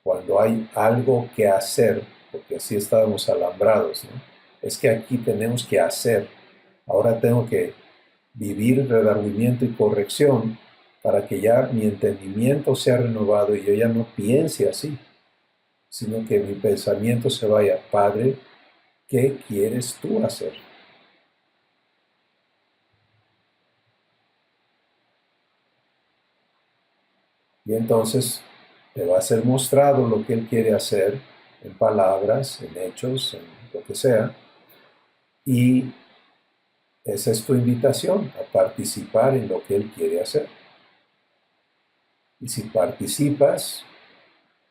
cuando hay algo que hacer, porque así estábamos alambrados, ¿no? Es que aquí tenemos que hacer. Ahora tengo que vivir redargüimiento y corrección para que ya mi entendimiento sea renovado y yo ya no piense así, sino que mi pensamiento se vaya, Padre, ¿qué quieres tú hacer? Y entonces te va a ser mostrado lo que Él quiere hacer en palabras, en hechos, en lo que sea. Y esa es tu invitación, a participar en lo que Él quiere hacer. Y si participas,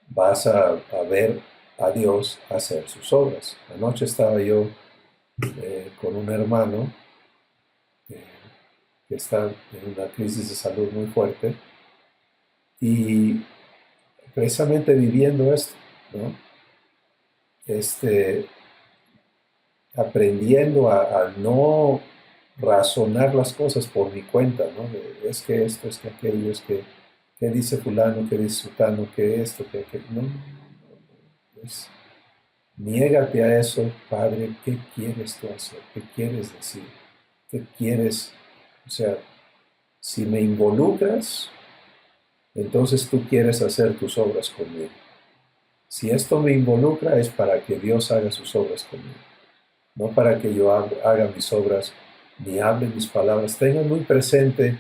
vas a ver a Dios hacer sus obras. Anoche estaba yo con un hermano que está en una crisis de salud muy fuerte y precisamente viviendo esto, ¿no? Aprendiendo a no razonar las cosas por mi cuenta, ¿no? Es que esto, es que aquello, es que qué dice fulano, qué dice sutano, que esto, que aquello. No, niégate a eso, Padre, ¿qué quieres tú hacer? ¿Qué quieres decir? ¿Qué quieres? O sea, si me involucras, entonces tú quieres hacer tus obras conmigo. Si esto me involucra es para que Dios haga sus obras conmigo, no para que yo haga mis obras ni hable mis palabras. Tengan muy presente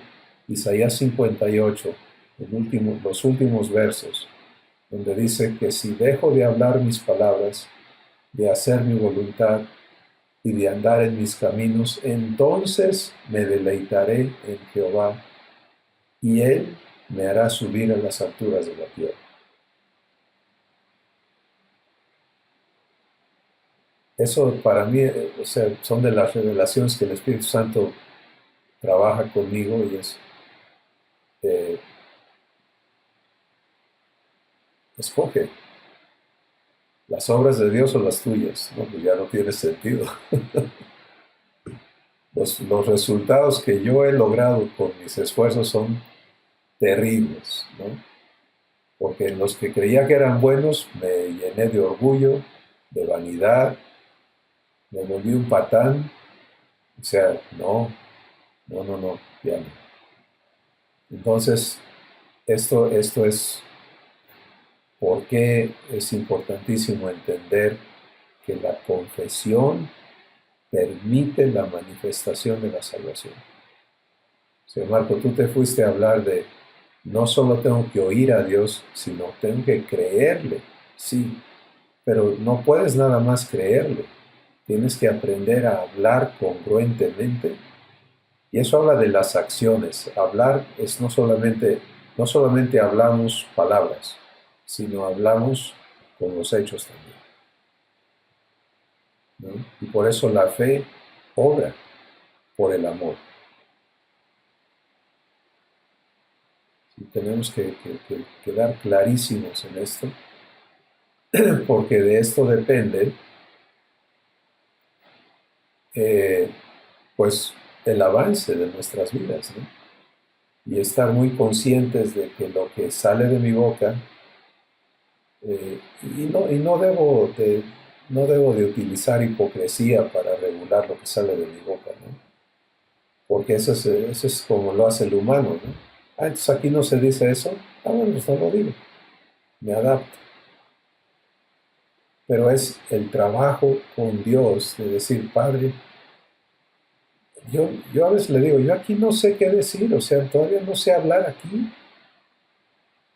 Isaías 58, los últimos versos, donde dice que si dejo de hablar mis palabras, de hacer mi voluntad y de andar en mis caminos, entonces me deleitaré en Jehová y Él me hará subir a las alturas de la tierra. Eso para mí, o sea, son de las revelaciones que el Espíritu Santo trabaja conmigo y escoge las obras de Dios o las tuyas, ¿no? Pues ya no tiene sentido. Los resultados que yo he logrado con mis esfuerzos son terribles, ¿no? Porque en los que creía que eran buenos me llené de orgullo, de vanidad, me volví un patán. O sea, no, ya no. Entonces, esto es por qué es importantísimo entender que la confesión permite la manifestación de la salvación. O sea, Marco, tú te fuiste a hablar de no solo tengo que oír a Dios, sino tengo que creerle, sí, pero no puedes nada más creerle, tienes que aprender a hablar congruentemente. Y eso habla de las acciones. Hablar es no solamente hablamos palabras, sino hablamos con los hechos también, ¿no? Y por eso la fe obra por el amor. Y tenemos que quedar clarísimos en esto, porque de esto depende, pues, el avance de nuestras vidas, ¿no? Y estar muy conscientes de que lo que sale de mi boca, no debo de utilizar hipocresía para regular lo que sale de mi boca, ¿no? Porque eso es como lo hace el humano, ¿no? Entonces aquí no se dice eso, bueno, pues no lo digo, me adapto. Pero es el trabajo con Dios de decir, Padre, yo a veces le digo, yo aquí no sé qué decir, o sea, todavía no sé hablar aquí,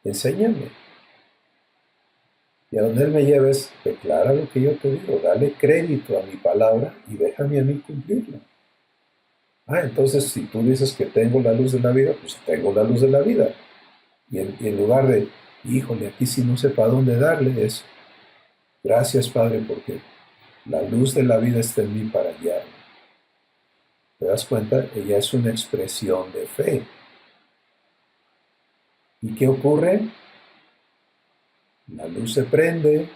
enséñame. Y a donde Él me lleve es, declara lo que yo te digo, dale crédito a mi palabra y déjame a mí cumplirla. Entonces si tú dices que tengo la luz de la vida, pues tengo la luz de la vida. Y en lugar de, híjole, aquí sí no sé para dónde darle, es, gracias Padre, porque la luz de la vida está en mí para guiarme. ¿Te das cuenta? Ella es una expresión de fe. ¿Y qué ocurre? La luz se prende,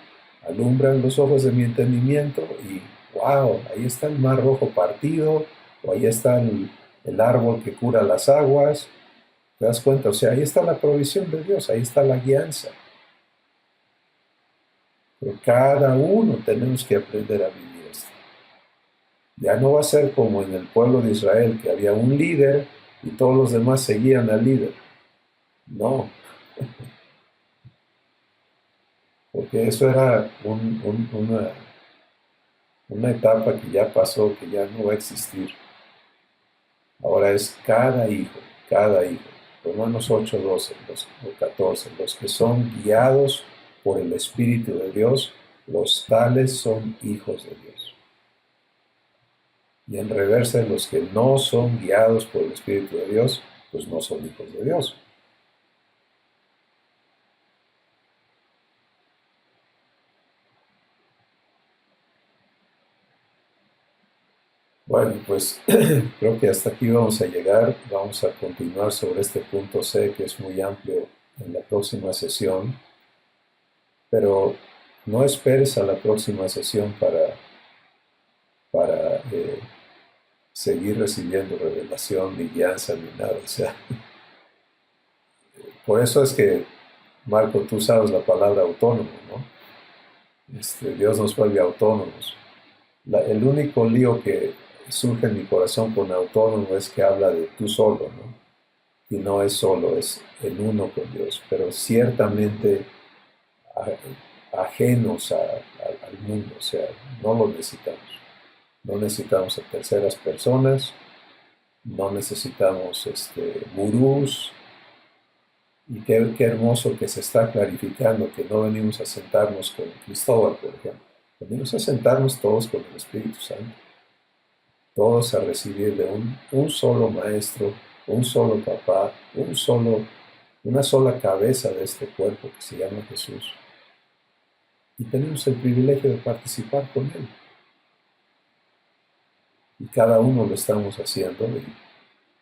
alumbran los ojos de mi entendimiento y wow, ahí está el mar rojo partido, o ahí está el árbol que cura las aguas. ¿Te das cuenta? O sea, ahí está la provisión de Dios, ahí está la guianza. Pero cada uno tenemos que aprender a vivir esto. Ya no va a ser como en el pueblo de Israel, que había un líder y todos los demás seguían al líder. No, porque eso era una etapa que ya pasó, que ya no va a existir. Ahora es cada hijo, cada hijo. Romanos 8:12 o 14, los que son guiados por el Espíritu de Dios, los tales son hijos de Dios. Y en reversa, los que no son guiados por el Espíritu de Dios, pues no son hijos de Dios. Bueno, pues creo que hasta aquí vamos a llegar. Vamos a continuar sobre este punto C, que es muy amplio, en la próxima sesión. Pero no esperes a la próxima sesión para seguir recibiendo revelación, ni guianza, ni nada. O sea, por eso es que, Marco, tú sabes la palabra autónomo, ¿no? Dios nos vuelve autónomos. El único lío que surge en mi corazón con autónomo es que habla de tú solo, ¿no? Y no es solo, es el uno con Dios, pero ciertamente ajenos al mundo, o sea, no lo necesitamos. No necesitamos a terceras personas, no necesitamos gurús, y qué hermoso que se está clarificando que no venimos a sentarnos con Cristóbal, por ejemplo, venimos a sentarnos todos con el Espíritu Santo, todos a recibir de un solo maestro, un solo papá, una sola cabeza de este cuerpo que se llama Jesús. Y tenemos el privilegio de participar con Él. Y cada uno lo estamos haciendo,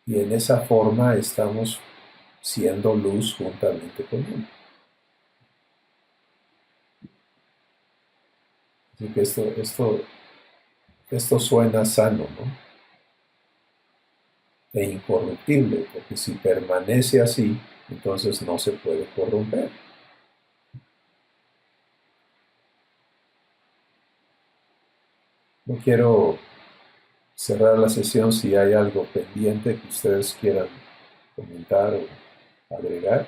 y en esa forma estamos siendo luz juntamente con Él. Así que esto suena sano, ¿no? E incorruptible, porque si permanece así, entonces no se puede corromper. No quiero cerrar la sesión si hay algo pendiente que ustedes quieran comentar o agregar.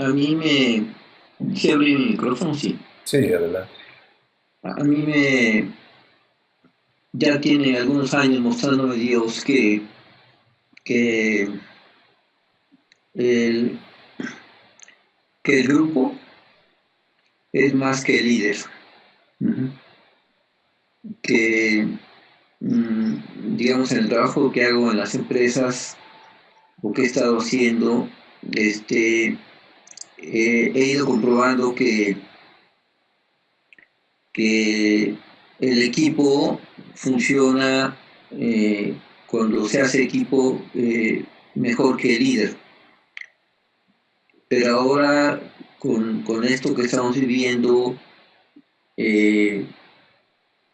A mí me... ¿Sí abrí mi micrófono? Sí. Sí, adelante. A mí ya tiene algunos años mostrándome Dios que el grupo es más que el líder. Que, digamos, en el trabajo que hago en las empresas o que he estado haciendo, he ido comprobando que el equipo funciona cuando se hace equipo mejor que el líder. Pero ahora, con esto que estamos viviendo,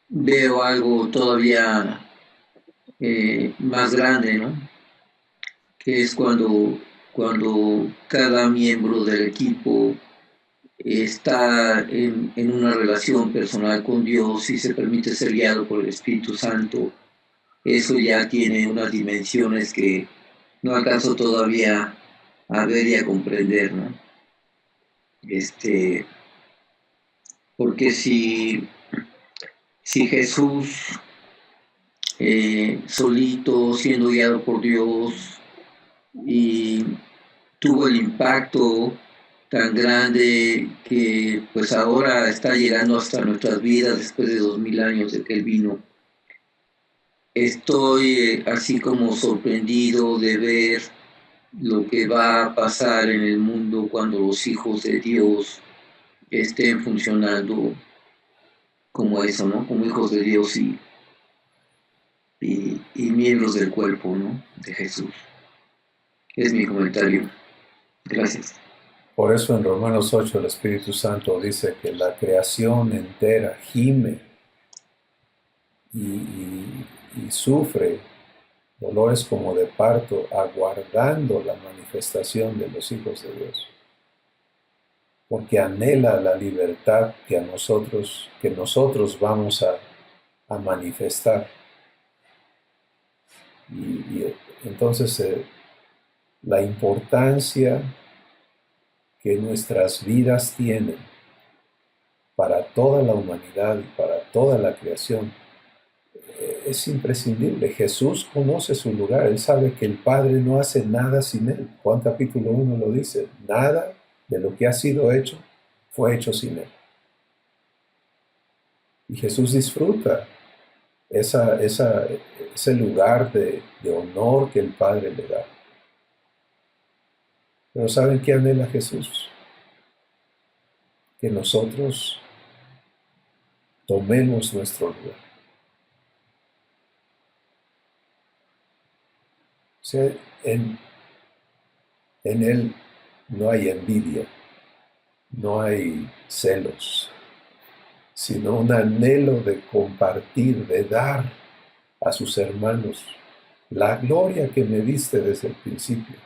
veo algo todavía más grande, ¿no? Que es cuando cada miembro del equipo está en una relación personal con Dios y se permite ser guiado por el Espíritu Santo. Eso ya tiene unas dimensiones que no alcanzo todavía a ver y a comprender, ¿no? Porque si Jesús solito, siendo guiado por Dios, y tuvo el impacto tan grande que pues ahora está llegando hasta nuestras vidas después de 2000 años de que Él vino. Estoy así como sorprendido de ver lo que va a pasar en el mundo cuando los hijos de Dios estén funcionando como eso, ¿no? Como hijos de Dios y miembros del cuerpo, ¿no? De Jesús. Es mi comentario. Gracias. Por eso en Romanos 8 el Espíritu Santo dice que la creación entera gime y sufre dolores como de parto, aguardando la manifestación de los hijos de Dios. porque anhela la libertad que nosotros vamos a manifestar. Y entonces la importancia que nuestras vidas tienen para toda la humanidad y para toda la creación es imprescindible. Jesús conoce su lugar, Él sabe que el Padre no hace nada sin Él. Juan capítulo 1 lo dice, nada de lo que ha sido hecho fue hecho sin Él. Y Jesús disfruta ese lugar de honor que el Padre le da. Pero ¿saben qué anhela Jesús? Que nosotros tomemos nuestro lugar. O sea, en Él no hay envidia, no hay celos, sino un anhelo de compartir, de dar a sus hermanos la gloria que me diste desde el principio.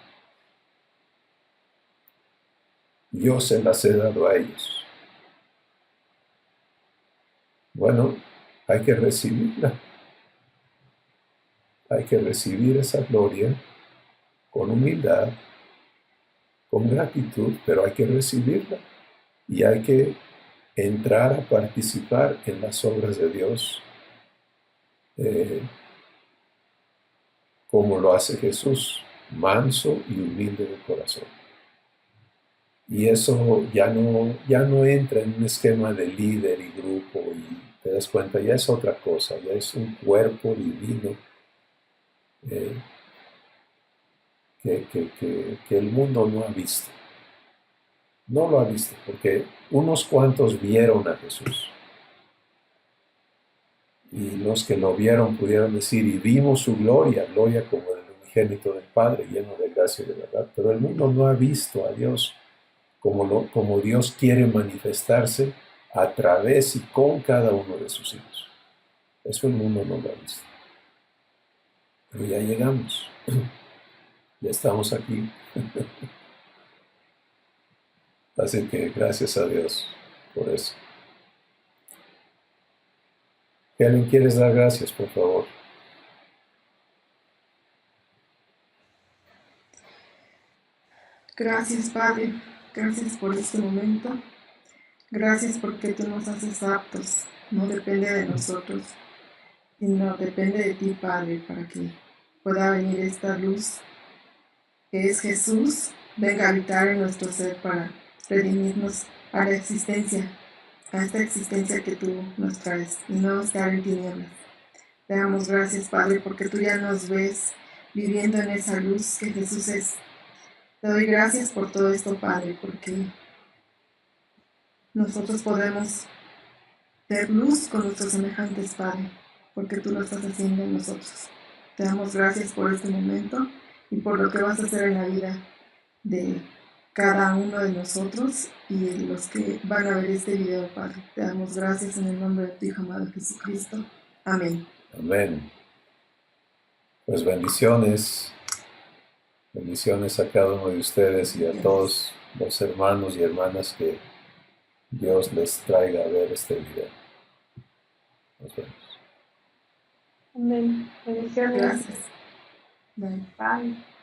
Yo se las he dado a ellos. Bueno, hay que recibirla. Hay que recibir esa gloria con humildad, con gratitud, pero hay que recibirla y hay que entrar a participar en las obras de Dios como lo hace Jesús, manso y humilde de corazón. Y eso ya no entra en un esquema de líder y grupo y te das cuenta, ya es otra cosa, ya es un cuerpo divino que el mundo no ha visto. No lo ha visto, porque unos cuantos vieron a Jesús. Y los que lo vieron pudieron decir, y vimos su gloria como del unigénito del Padre, lleno de gracia y de verdad. Pero el mundo no ha visto a Dios como Dios quiere manifestarse a través y con cada uno de sus hijos. Eso el mundo no lo ha visto. Pero ya llegamos. Ya estamos aquí. Así que gracias a Dios por eso. Helen, ¿quieres dar gracias, por favor? Gracias, Padre. Gracias por este momento. Gracias porque tú nos haces aptos. No depende de nosotros, sino depende de ti, Padre, para que pueda venir esta luz que es Jesús, venga a habitar en nuestro ser para redimirnos a la existencia, a esta existencia que tú nos traes y no estar en tinieblas. Te damos gracias, Padre, porque tú ya nos ves viviendo en esa luz que Jesús es. Te doy gracias por todo esto, Padre, porque nosotros podemos ver luz con nuestros semejantes, Padre, porque tú lo estás haciendo en nosotros. Te damos gracias por este momento y por lo que vas a hacer en la vida de cada uno de nosotros y de los que van a ver este video, Padre. Te damos gracias en el nombre de tu Hijo amado Jesucristo. Amén. Amén. Pues bendiciones. Bendiciones a cada uno de ustedes y a todos los hermanos y hermanas que Dios les traiga a ver este video. Nos vemos. Amén. Bendiciones. Gracias. Bye. Bye.